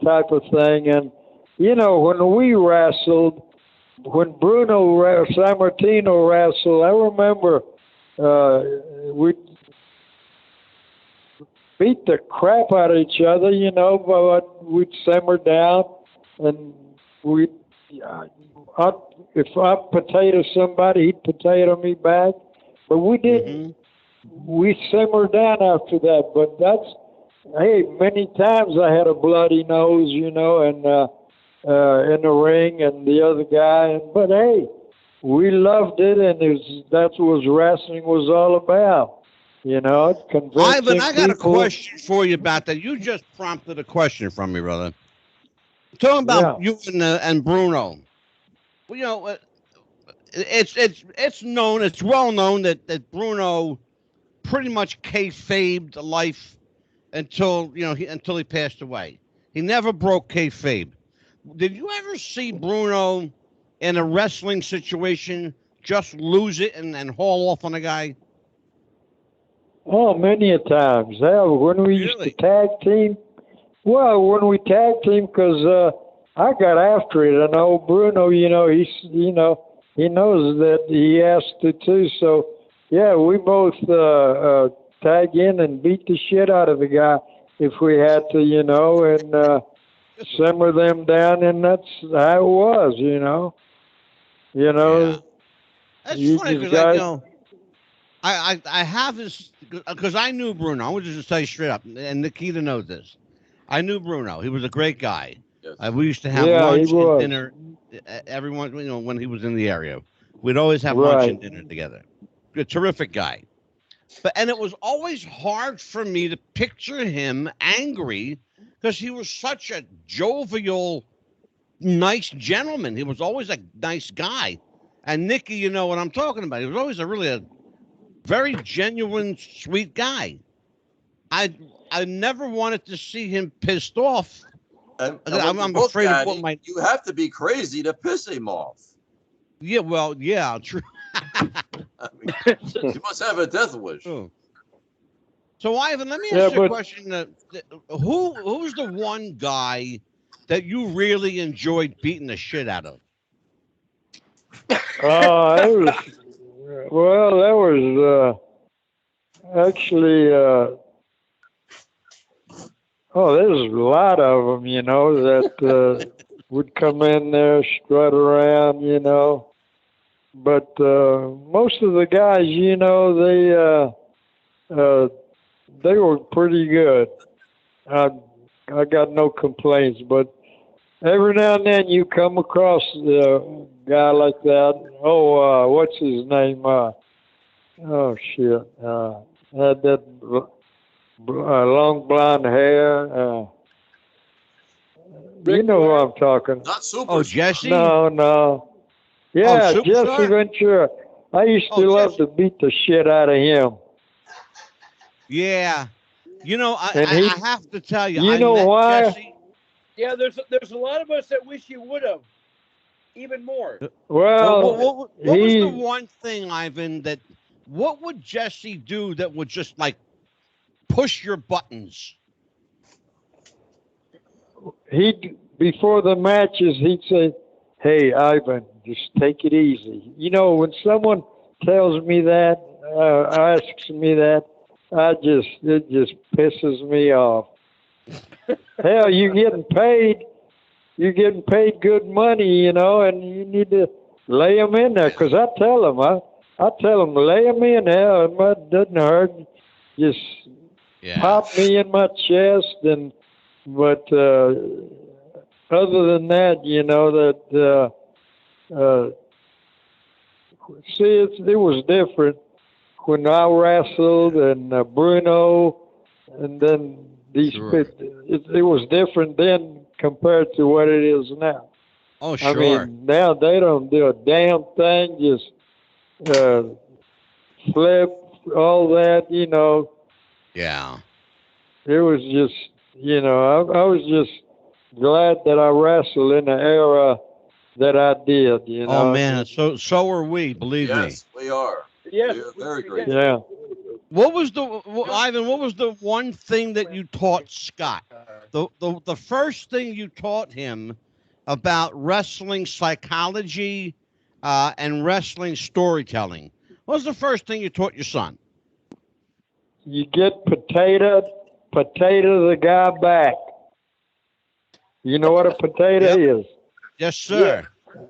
type of thing. And you know, when we wrestled, when Bruno Sammartino wrestled, I remember we beat the crap out of each other, you know, but we'd simmer down, and if I potato somebody, he'd potato me back. But we didn't. We simmered down after that. But hey, many times I had a bloody nose, you know, and in the ring, and the other guy. But hey, we loved it, and that's what wrestling was all about. You know, Ivan, I got a question for you about that. You just prompted a question from me, brother. Talking about you and Bruno. Well, you know, it's known, it's well known that Bruno pretty much kayfabed life until he passed away. He never broke kayfabe. Did you ever see Bruno in a wrestling situation just lose it and haul off on a guy? Oh, many a times. Hell, when we used to tag team, Well, when we tag team, because I got after it. I know Bruno, he knows that he has to too. So, yeah, we both tag in and beat the shit out of the guy if we had to, and simmer them down, and that's how it was, Yeah. That's funny because I have this because I knew Bruno. I want to just tell you straight up, and Nikita knows this. I knew Bruno. He was a great guy. Yes. We used to have lunch and dinner. Everyone, when he was in the area, we'd always have lunch and dinner together. A terrific guy. And it was always hard for me to picture him angry because he was such a jovial, nice gentleman. He was always a nice guy. And Nicky, you know what I'm talking about. He was always a very genuine, sweet guy. I never wanted to see him pissed off. And I'm afraid of what might. You have to be crazy to piss him off. Yeah, well, yeah, true. I mean, you must have a death wish. Oh. So, Ivan, let me ask you a question. Who's the one guy that you really enjoyed beating the shit out of? That was actually, there's a lot of them, that would come in there, strut around, But most of the guys, they were pretty good. I got no complaints, but every now and then you come across a guy like that. What's his name? Had that long blonde hair. You know who I'm talking. Not super. Oh, Jesse? No. Yeah, Jesse Ventura. I used to love to beat the shit out of him. Yeah. I have to tell you. You know why? Jesse. Yeah, there's a lot of us that wish you would have. Even more. Well, what was the one thing, Ivan, what would Jesse do that would just like push your buttons? Before the matches, he'd say, "Hey, Ivan, just take it easy." When someone tells me that, asks me that, it just pisses me off. Hell, you're getting paid good money, and you need to lay them in there. Because I tell them, lay them in there. It doesn't hurt. Just pop me in my chest. But other than that, it was different when I wrestled and Bruno, and then these it was different then compared to what it is now. Oh, sure. I mean, now they don't do a damn thing, just flip, all that, Yeah. It was just, I was just glad that I wrestled in the era that I did, Oh, man, so are we, believe me. Yes, we are. Yes. Very great. Yeah. Ivan, what was the one thing that you taught Scott? The first thing you taught him about wrestling psychology and wrestling storytelling. What was the first thing you taught your son? You get potato the guy back. You know what a potato is? Yes, sir. Yeah.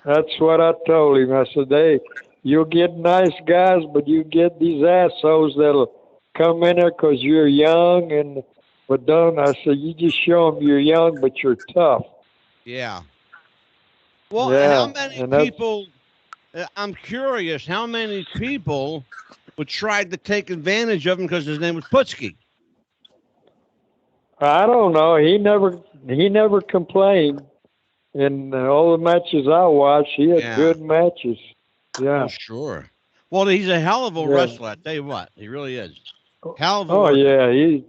That's what I told him. I said, you'll get nice guys, but you get these assholes that'll come in there because you're young. But don't. I said, you just show them you're young, but you're tough. Yeah. Well, how many people, I'm curious, how many people would try to take advantage of him because his name was Putski? I don't know. He never complained. In all the matches I watched, he had good matches. Yeah. Oh, sure. Well, he's a hell of a wrestler. I tell you what, he really is. Hell of a worker. Yeah, he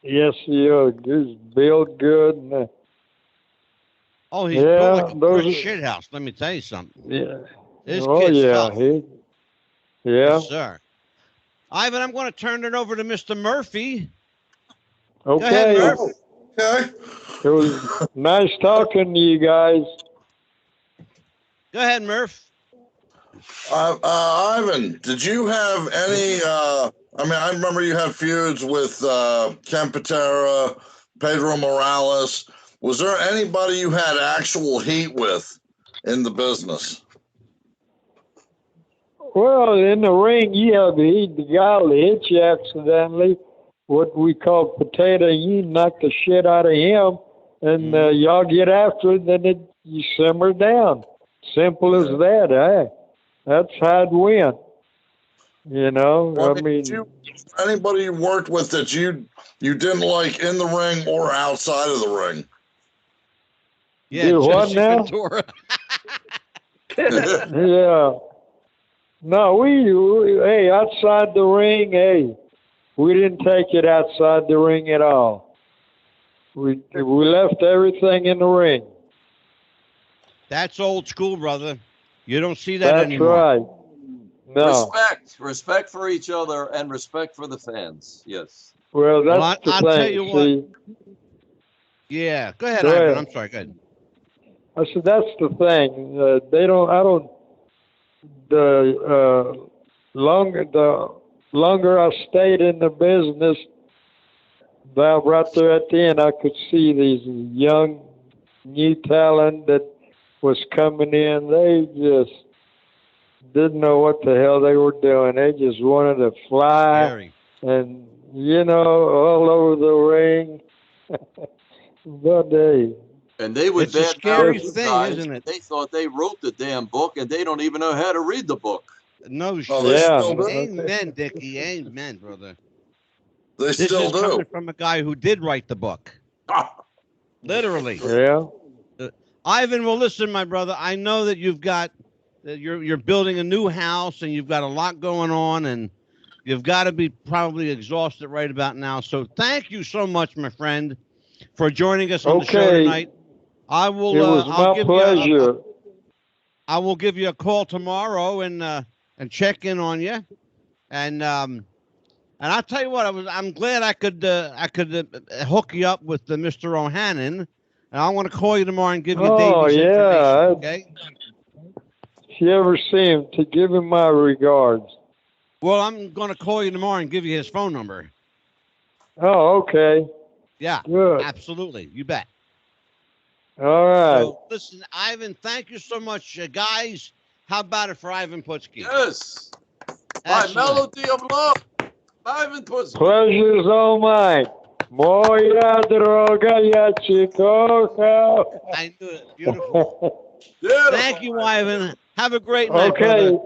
is. He's built good. He's built like a brick shithouse. Let me tell you something. Yeah. This kid's tough. Yeah. Yes, sir. Ivan, I'm going to turn it over to Mr. Murphy. Okay. Go ahead, Murphy. Okay. It was nice talking to you guys. Go ahead, Murph. Ivan, did you have any? I remember you had feuds with Ken Patera, Pedro Morales. Was there anybody you had actual heat with in the business? Well, in the ring, you have to eat the guy that hit you accidentally, what we call potato. You knock the shit out of him, and y'all get after it, then you simmer down. Simple as that, eh? That's how it went. You know, Well, anybody you worked with that you didn't like in the ring or outside of the ring? Yeah, do what Jesse now? Ventura. Yeah. No, hey, outside the ring, hey, we didn't take it outside the ring at all. We left everything in the ring. That's old school, brother. You don't see that anymore. That's right. No. Respect for each other and respect for the fans. Yes. Well, that's the I'll thing. tell you see? what. Yeah, go ahead, Go Ivan. ahead. I'm sorry. Go ahead. I said that's the thing. The longer I stayed in the business, about right there at the end, I could see these young, new talent that was coming in. They just didn't know what the hell they were doing. They just wanted to fly Scary. and, all over the ring. But hey. And they would It's a scary thing, guys. isn't it? They thought they wrote the damn book, and they don't even know how to read the book. No shit. Oh, they still do. Amen, Dickie. Amen, brother. They This still is do. coming from a guy who did write the book. Literally. Yeah. Ivan, well, listen, my brother. I know that you're building a new house and you've got a lot going on and you've got to be probably exhausted right about now. So thank you so much, my friend, for joining us on the show tonight. I will. It was my pleasure. I will give you a call tomorrow and check in on you, and I'll tell you what. I'm glad I could hook you up with Mr. O'Hannon, and I want to call you tomorrow and give you Davy's information. Okay. If you ever see him, to give him my regards. Well, I'm going to call you tomorrow and give you his phone number. Oh, okay. Yeah. Good. Absolutely. You bet. All right. So, listen, Ivan, thank you so much, guys. How about it for Ivan Putski? Yes. My melody of love, Ivan Putski. Pleasure's all mine. Moja droga, ja ci kocham. I knew it. Beautiful. Beautiful. Thank you, Ivan. Have a great night, Okay.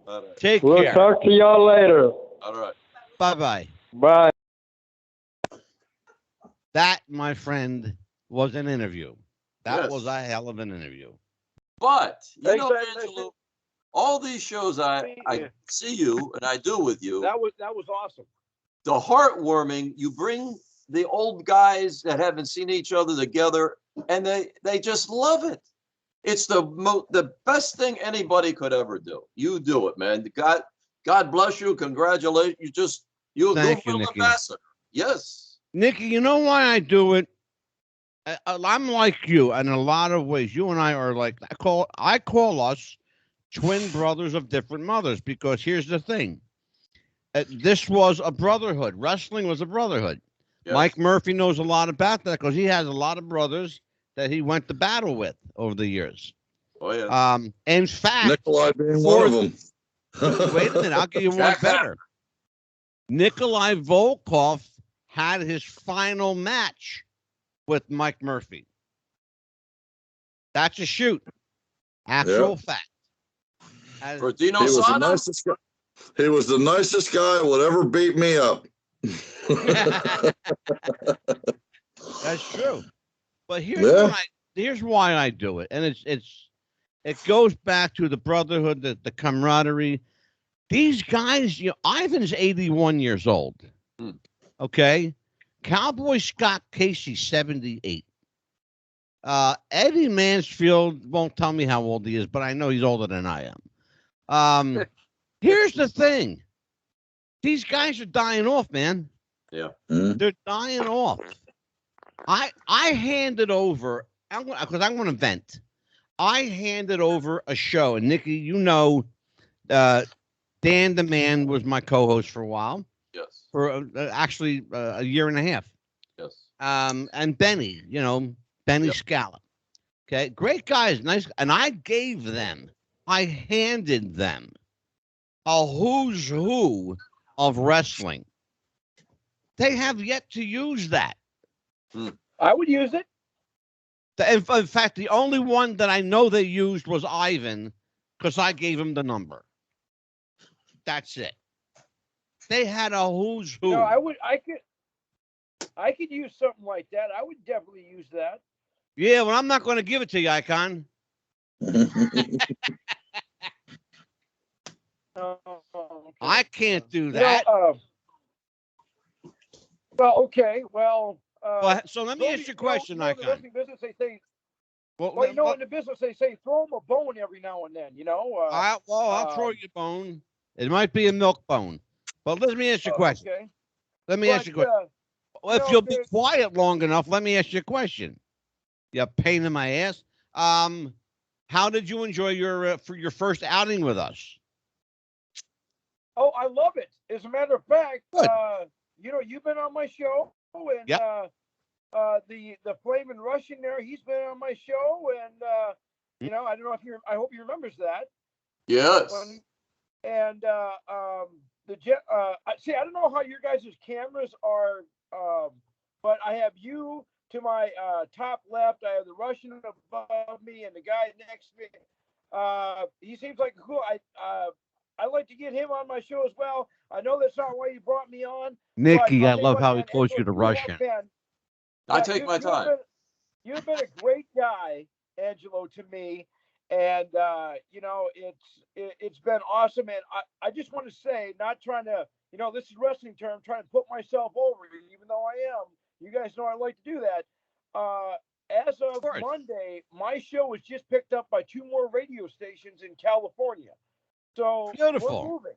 brother. Take We'll care. talk to y'all later. All right. Bye-bye. Bye. That, my friend, was an interview. That Yes. was a hell of an interview. But, Thanks, Angelo, all these shows I see you and I do with you, That was awesome. the heartwarming, you bring the old guys that haven't seen each other together, and they just love it. It's the best thing anybody could ever do. You do it, man. God bless you. Congratulations. You're a Thank you, goodwill Nicky. ambassador. Yes. Nicky, you know why I do it? I'm like you in a lot of ways. You and I are like, I call us twin brothers of different mothers, because here's the thing. This was a brotherhood. Wrestling was a brotherhood. Yes. Mike Murphy knows a lot about that because he has a lot of brothers that he went to battle with over the years. Oh, yeah. In fact, Nikolai being one of them. wait a minute, I'll give you one better. Nikolai Volkov had his final match with Mike Murphy. That's a shoot. Actual fact. For Dino He was the Sana? nicest guy. He was the nicest guy who would ever beat me up. That's true. But here's why I do it, and it goes back to the brotherhood, the camaraderie. These guys, Ivan's 81 years old. Okay, Cowboy Scott Casey's 78. Eddie Mansfield won't tell me how old he is, but I know he's older than I am. Here's the thing. These guys are dying off, man. Yeah. They're dying off. I handed over, because I'm going to vent. I handed over a show, and Nikki, you know, Dan the Man was my co-host for a while. Yes. For actually a year and a half. Yes. And Benny, you know, Benny Scallop. Okay, great guys, nice. And I handed them a who's who of wrestling. They have yet to use that. I would use it. In fact, the only one that I know they used was Ivan, because I gave him the number. That's it. They had a who's who. No, I could use something like that. I would definitely use that. Yeah, well, I'm not going to give it to you, Icon. Okay. I can't do that. Well, okay. Well, so let me ask you a question, Icon. In the wrestling business, they say, well, you know, in the business, they say throw them a bone every now and then, you know. I'll throw you a bone. It might be a milk bone. But let me ask you a question. Okay. Let me ask you a question. Well, if you'll be quiet long enough, let me ask you a question. You pain in my ass. How did you enjoy your first outing with us? Oh, I love it. As a matter of fact, good. You know, you've been on my show, and the Flamin' Russian there, he's been on my show, and you know, I don't know if I hope he remembers that. Yes. And see, I don't know how your guys' cameras are, but I have you to my top left. I have the Russian above me, and the guy next to me. He seems like cool. I'd like to get him on my show as well. I know that's not why you brought me on. Nikki, I love how he calls you the Russian. I take my time. You've been a great guy, Angelo, to me. And, you know, it's been awesome. And I just want to say, not trying to, you know, this is wrestling term, trying to put myself over, even though I am. You guys know I like to do that. As of Monday, my show was just picked up by 2 more radio stations in California. So beautiful. We're moving.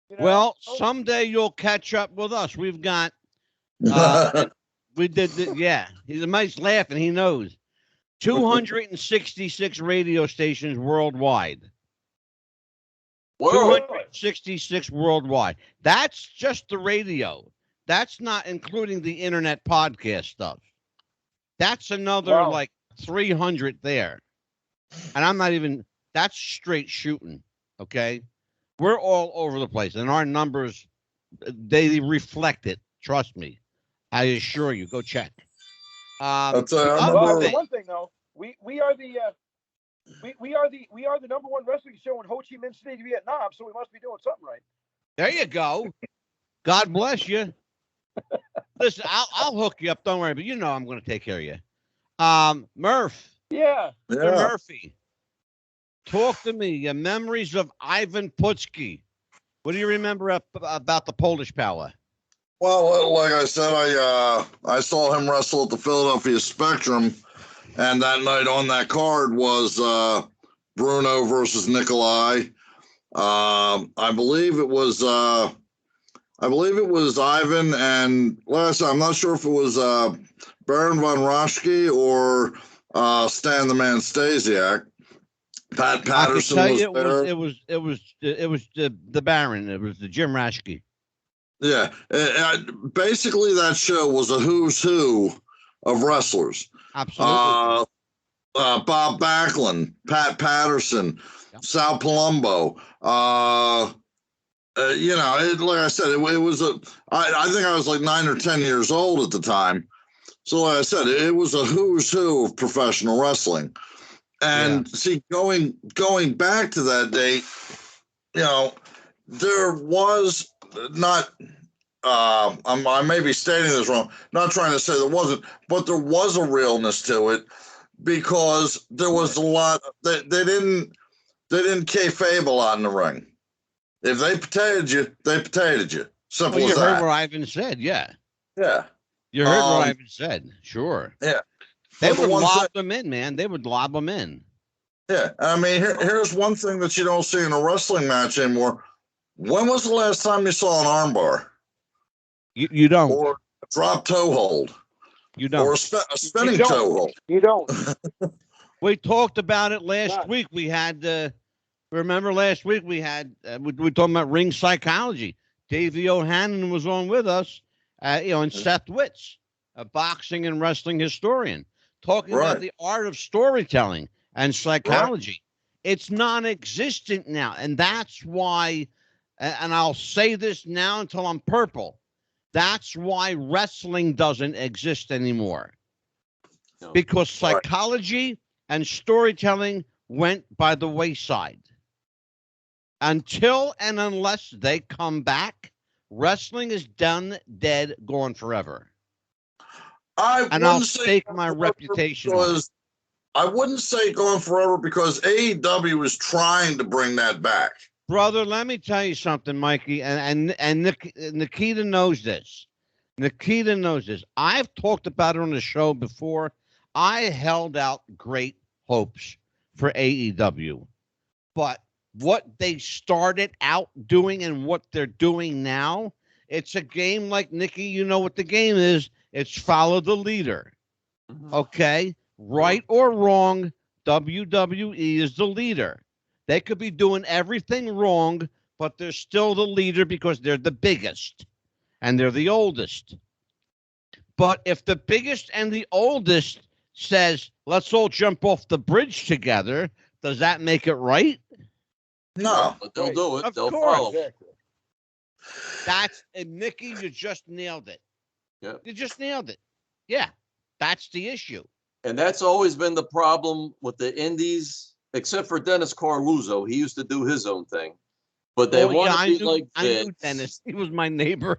You know? Well, someday you'll catch up with us. We've got, we did, he's a nice laugh, and he knows. 266 radio stations worldwide. 266 worldwide. That's just the radio. That's not including the internet podcast stuff. That's another like 300 there. And I'm not even, that's straight shooting. Okay. We're all over the place, and our numbers, they reflect it. Trust me. I assure you. Go check. One thing though, we are the number 1 wrestling show in Ho Chi Minh City, Vietnam, so we must be doing something right. There you go. God bless you. Listen, I'll hook you up. Don't worry, but you know I'm going to take care of you. Murph. Yeah. Murphy. Talk to me. Your memories of Ivan Putski. What do you remember about the Polish Power? Well, like I said, I saw him wrestle at the Philadelphia Spectrum, and that night on that card was Bruno versus Nikolai. I believe it was Ivan and I'm not sure if it was Baron von Raschke or Stan the Man Stasiak. Pat Patterson was there. It was the Baron. It was the Jim Raschke. Yeah, basically that show was a who's who of wrestlers. Absolutely. Bob Backlund, Pat Patterson, Sal Palumbo. You know, like I said, it was I think I was like 9 or 10 years old at the time. So like I said, it was a who's who of professional wrestling. And see, going back to that date, you know, there was not, I may be stating this wrong, not trying to say there wasn't, but there was a realness to it because there was a lot, they didn't kayfabe a lot in the ring. If they potatoed you, they potatoed you. Simple as that. You heard what Ivan said, yeah. Yeah. You heard what Ivan said, sure. Yeah. They would lob them in, man. They would lob them in. Yeah. I mean, here's one thing that you don't see in a wrestling match anymore. When was the last time you saw an armbar? You don't. Or a drop toe hold? You don't. Or a spinning toe hold. You don't. We talked about it last week. We had, remember last week we had, we were talking about ring psychology. Davey O'Hannon was on with us, and Seth Witz, a boxing and wrestling historian, talking about the art of storytelling and psychology. It's non-existent now. And that's why, and I'll say this now until I'm purple, that's why wrestling doesn't exist anymore. No. Because psychology and storytelling went by the wayside. Until and unless they come back, wrestling is done, dead, gone forever. I'll stake my reputation on it. I wouldn't say gone forever because AEW is trying to bring that back. Brother, let me tell you something, Mikey, and Nikita knows this. Nikita knows this. I've talked about it on the show before. I held out great hopes for AEW. But what they started out doing and what they're doing now, it's a game like, Nikki, you know what the game is. It's follow the leader. Okay? Right or wrong, WWE is the leader. They could be doing everything wrong, but they're still the leader because they're the biggest and they're the oldest. But if the biggest and the oldest says, let's all jump off the bridge together, does that make it right? No. But they'll do it. Of They'll course. follow. And Nikki, you just nailed it. Yeah. You just nailed it. Yeah, that's the issue. And that's always been the problem with the indies, except for Dennis Carluzzo. He used to do his own thing. But they want to be like Vince. I knew Dennis. He was my neighbor.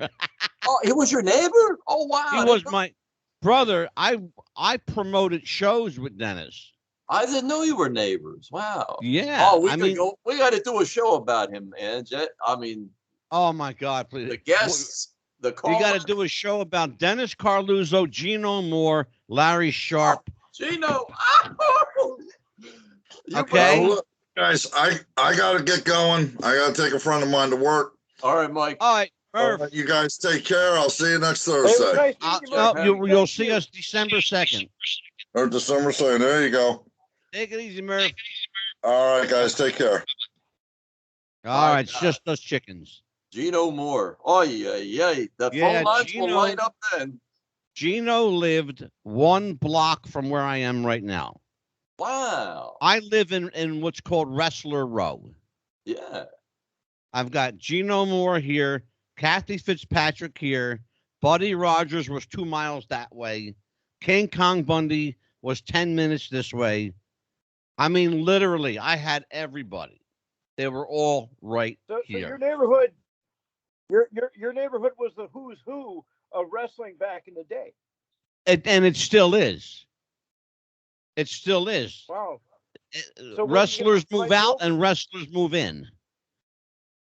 Oh, he was your neighbor? Oh, wow. He was my brother. I promoted shows with Dennis. I didn't know you were neighbors. Wow. Yeah. Oh, we got to do a show about him, man. I mean. Oh, my God. Please. The guests. You got to do a show about Dennis Carluzzo, Gino Moore, Larry Sharp. Gino. Okay. Look, guys, I got to get going. I got to take a friend of mine to work. All right, Mike. All right. Perfect. You guys take care. I'll see you next Thursday. You'll see us December 2nd. Or December 2nd. There you go. Take it easy, Murph. All right, guys. Take care. All right. It's just us chickens. Gino Moore. Oh, yeah. The phone lines will light up then. Gino lived 1 block from where I am right now. Wow. I live in what's called Wrestler Row. Yeah. I've got Gino Moore here, Kathy Fitzpatrick here, Buddy Rogers was 2 miles that way, King Kong Bundy was 10 minutes this way. I mean, literally, I had everybody. They were all right here. So your neighborhood, your neighborhood was the who's who of wrestling back in the day. And it still is. It still is. Wow. So wrestlers move out and wrestlers move in.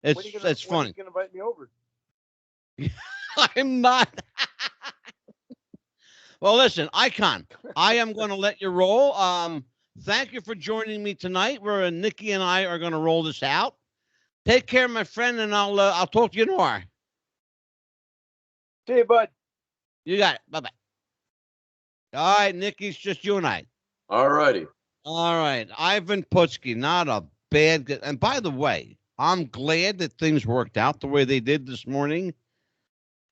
It's funny. When are you going to invite me over? I'm not. Well, listen, Icon, I am going to let you roll. Thank you for joining me tonight. Nikki and I are going to roll this out. Take care, my friend, and I'll talk to you tomorrow. See you, bud. You got it. Bye-bye. All right, Nikki, it's just you and I. All righty. All right. Ivan Putski, not a bad guy. And by the way, I'm glad that things worked out the way they did this morning.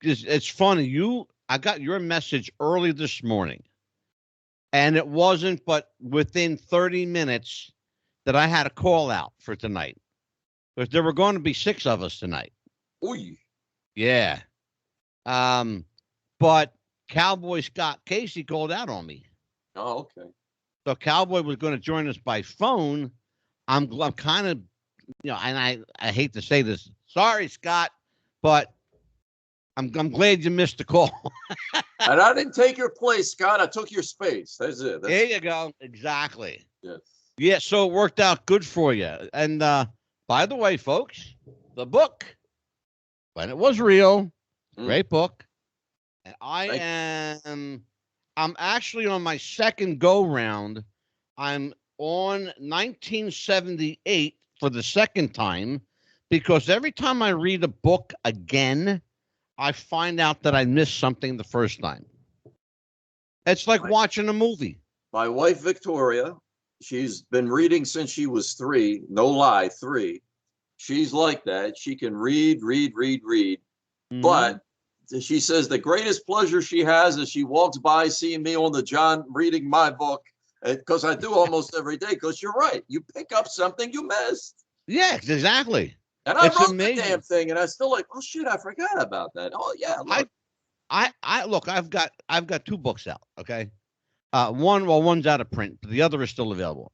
It's funny. I got your message early this morning, and it wasn't but within 30 minutes that I had a call out for tonight. Because there were going to be 6 of us tonight. Oy. Yeah. But Cowboy Scott Casey called out on me. Oh, okay. So Cowboy was going to join us by phone. I'm kind of, and I hate to say this. Sorry, Scott, but I'm glad you missed the call. And I didn't take your place, Scott. I took your space. That's it. There you go. Exactly. Yes. Yeah, so it worked out good for you. And by the way, folks, the book, When It Was Real, great book. And I'm actually on my second go round. I'm on 1978 for the second time because every time I read a book again, I find out that I missed something the first time. It's like watching a movie. My wife, Victoria, she's been reading since she was 3. No lie, 3. She's like that. She can read. But she says the greatest pleasure she has is she walks by seeing me on the John reading my book, because I do almost every day. Because you're right, you pick up something you missed. Yeah, exactly. And I wrote the damn thing, and I still like, oh shit, I forgot about that. Oh yeah, look. I look. I've got 2 books out. Okay, one's out of print, but the other is still available.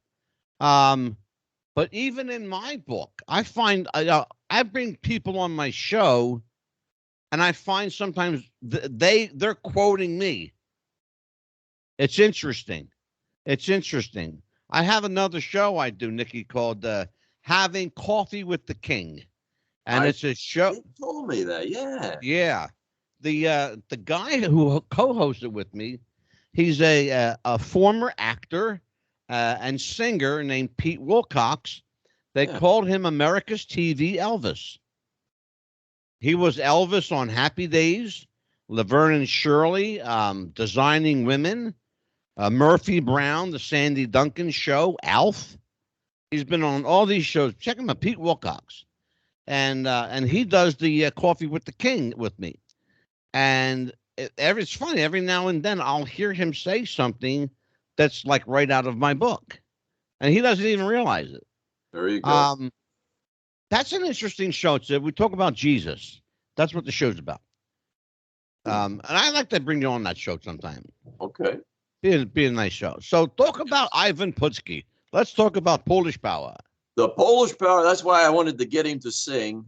But even in my book, I find I bring people on my show. And I find sometimes they're quoting me. It's interesting. I have another show I do, Nikki, called Having Coffee with the King. And it's a show. You told me that, yeah. Yeah. The guy who co-hosted with me, he's a former actor and singer named Pete Wilcox. They called him America's TV Elvis. He was Elvis on Happy Days, Laverne and Shirley, Designing Women, Murphy Brown, The Sandy Duncan Show, Alf. He's been on all these shows. Check him out, Pete Wilcox. And he does the Coffee with the King with me. And it's funny. Every now and then I'll hear him say something that's like right out of my book. And he doesn't even realize it. There you go. That's an interesting show. We talk about Jesus. That's what the show's about. And I like to bring you on that show sometime. Okay. Be a nice show. So talk about Ivan Putski. Let's talk about Polish Power. The Polish Power, that's why I wanted to get him to sing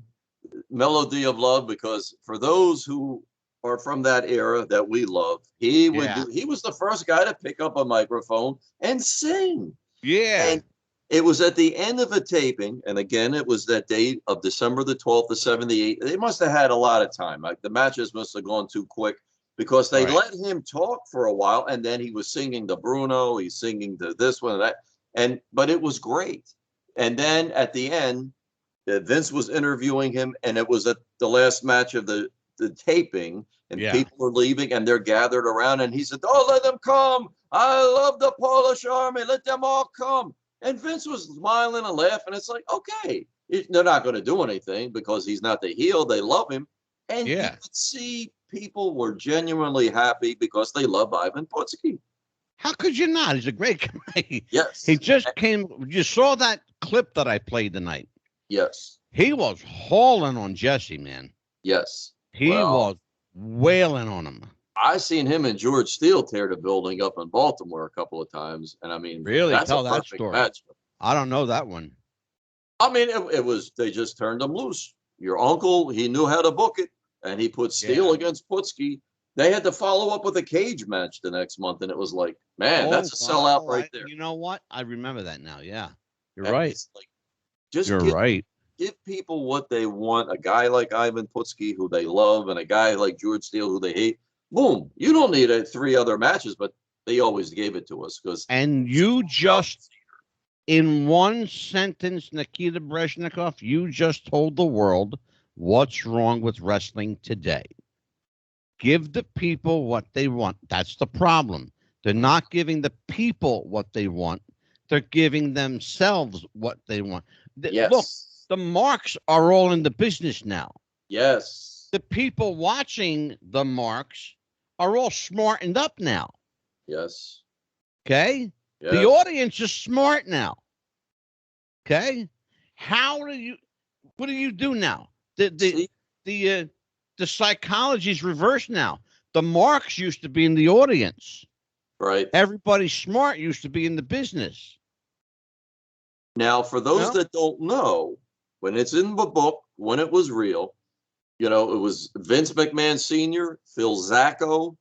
Melody of Love, because for those who are from that era that we love, he was the first guy to pick up a microphone and sing. Yeah. And it was at the end of a taping, and again, it was that day of December the 12th of 78. They must have had a lot of time. Like the matches must have gone too quick, because they let him talk for a while, and then he was singing to Bruno, he's singing to this one and that, but it was great. And then at the end, Vince was interviewing him, and it was at the last match of the taping, and people were leaving, and they're gathered around, and he said, "Oh, let them come! I love the Polish army. Let them all come." And Vince was smiling and laughing. It's like, okay, they're not going to do anything because he's not the heel. They love him. And you could see people were genuinely happy because they love Ivan Putski. How could you not? He's a great guy. Yes. He just came. You saw that clip that I played tonight. Yes. He was hauling on Jesse, man. Yes. He was wailing on him. I seen him and George Steele tear the building up in Baltimore a couple of times, and I mean, really, that's tell a that story. Match. I don't know that one. I mean, it was, they just turned him loose. Your uncle, he knew how to book it, and he put Steele against Putski. They had to follow up with a cage match the next month, and it was like, man, that's a sellout right there. You know what? I remember that now. Yeah, you're right. Like, just give people what they want. A guy like Ivan Putski, who they love, and a guy like George Steele, who they hate. Boom! You don't need 3 other matches, but they always gave it to us because. And you just, in one sentence, Nikita Brezhnikov, you just told the world what's wrong with wrestling today. Give the people what they want. That's the problem. They're not giving the people what they want. They're giving themselves what they want. Yes. Look, the marks are all in the business now. Yes. The people watching the marks are all smartened up now. Yes. Okay? Yes. The audience is smart now. Okay? What do you do now? The psychology's reversed now. The marks used to be in the audience. Right. Everybody smart used to be in the business. Now, for those that don't know, when it's in the book, when it was real, it was Vince McMahon Sr., Phil Zacco,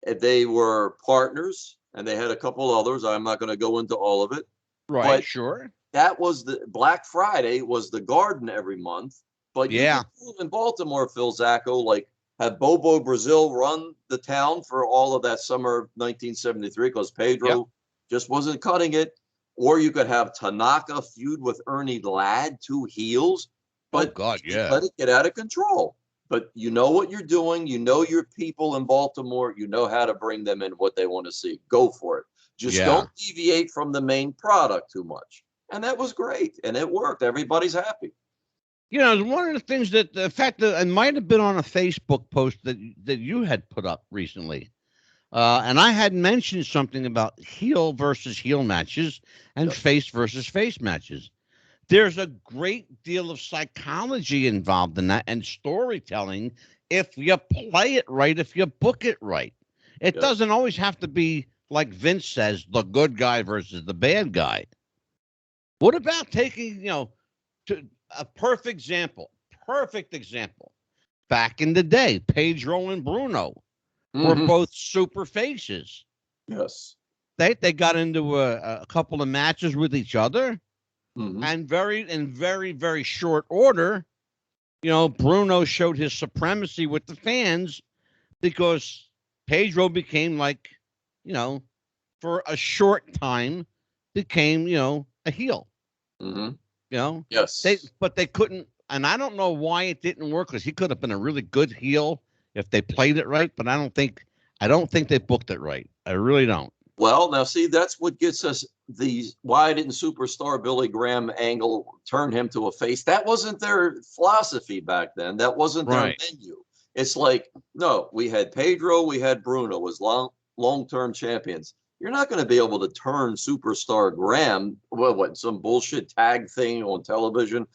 and they were partners, and they had a couple others. I'm not going to go into all of it. Right, but sure. That was the Black Friday was the Garden every month. But in Baltimore, Phil Zacco, had Bobo Brazil run the town for all of that summer of 1973 because Pedro just wasn't cutting it. Or you could have Tanaka feud with Ernie Ladd, 2 heels. But let it get out of control. But you know what you're doing. You know your people in Baltimore. You know how to bring them in what they want to see. Go for it. Just don't deviate from the main product too much. And that was great. And it worked. Everybody's happy. You know, one of the things that the fact that it might have been on a Facebook post that you had put up recently. And I had mentioned something about heel versus heel matches and face versus face matches. There's a great deal of psychology involved in that and storytelling if you play it right, if you book it right. It doesn't always have to be, like Vince says, the good guy versus the bad guy. What about taking, you know, to a perfect example? Back in the day, Pedro and Bruno were both super faces. Yes. They got into a couple of matches with each other. And in very short order, you know, Bruno showed his supremacy with the fans because Pedro became, like, you know, for a short time became, you know, a heel. You know? Yes. But they couldn't, and I don't know why it didn't work, because he could have been a really good heel if they played it right, but I don't think they booked it right. I really don't. Well, now see, that's what gets us why didn't superstar Billy Graham Angle turn him to a face? That wasn't their philosophy back then. That wasn't their menu. It's like, no, we had Pedro, we had Bruno as long-term champions. You're not going to be able to turn superstar Graham, what, some bullshit tag thing on television.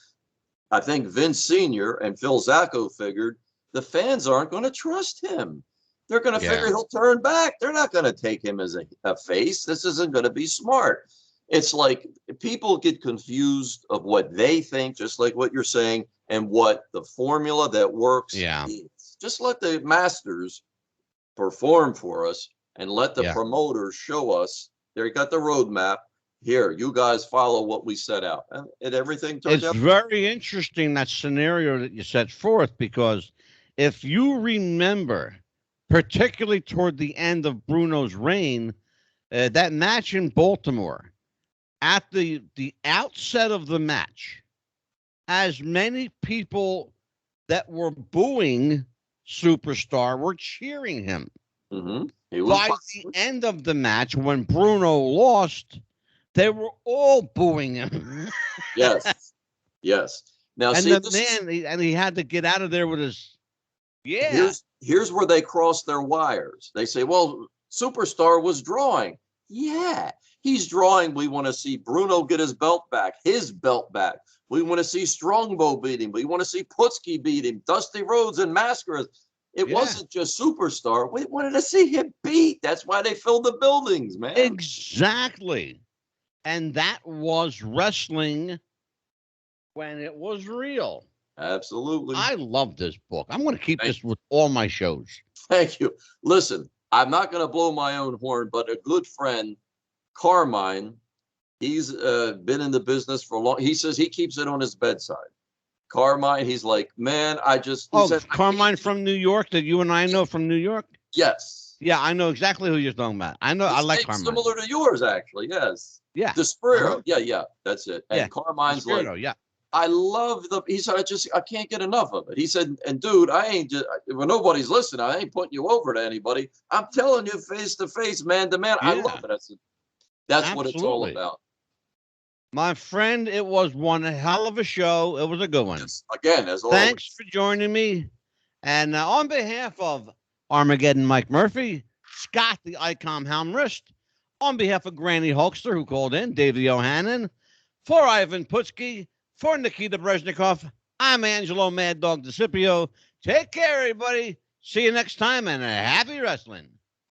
I think Vince Sr. and Phil Zacco figured the fans aren't going to trust him. They're going to figure he'll turn back. They're not going to take him as a face. This isn't going to be smart. It's like people get confused of what they think, just like what you're saying, and what the formula that works is. Just let the masters perform for us and let the promoters show us. They got the roadmap. Here, you guys follow what we set out. And everything turns out. It's very interesting, that scenario that you set forth, because if you remember, particularly toward the end of Bruno's reign, that match in Baltimore, at the outset of the match, as many people that were booing Superstar were cheering him. By the end of the match, when Bruno lost, they were all booing him. Yes. Now, and see, he had to get out of there with his. Here's where they cross their wires. They say, well, Superstar was drawing. Yeah, he's drawing. We want to see Bruno get his belt back. We want to see Strongbow beat him. We want to see Putski beat him. Dusty Rhodes and Mascaras. It wasn't just Superstar. We wanted to see him beat. That's why they filled the buildings, man. Exactly. And that was wrestling when it was real. Absolutely. I love this book. I'm going to keep this with all my shows. Thank you. Listen, I'm not going to blow my own horn, but a good friend, Carmine, he's been in the business for a long. He says he keeps it on his bedside. Carmine, he's like, man, Carmine from New York, that you and I know from New York? Yes. Yeah, I know exactly who you're talking about. I know. I like Carmine. Similar to yours, actually. Yes. Yeah. Despero. Yeah. That's it. And Carmine's Despero, like, I love he said, I can't get enough of it. He said, and dude, I ain't just, when nobody's listening, I ain't putting you over to anybody. I'm telling you face to face, man to man. I love it. That's what it's all about. My friend, it was one hell of a show. It was a good one. Yes. Again, as always. Thanks for joining me. And on behalf of Armageddon Mike Murphy, Scott the Icon Helmrist, on behalf of Granny Hulkster, who called in, David Yohannan, for Ivan Putski, for Nikita Brezhnikov, I'm Angelo Mad Dog DeCipio. Take care, everybody. See you next time, and happy wrestling.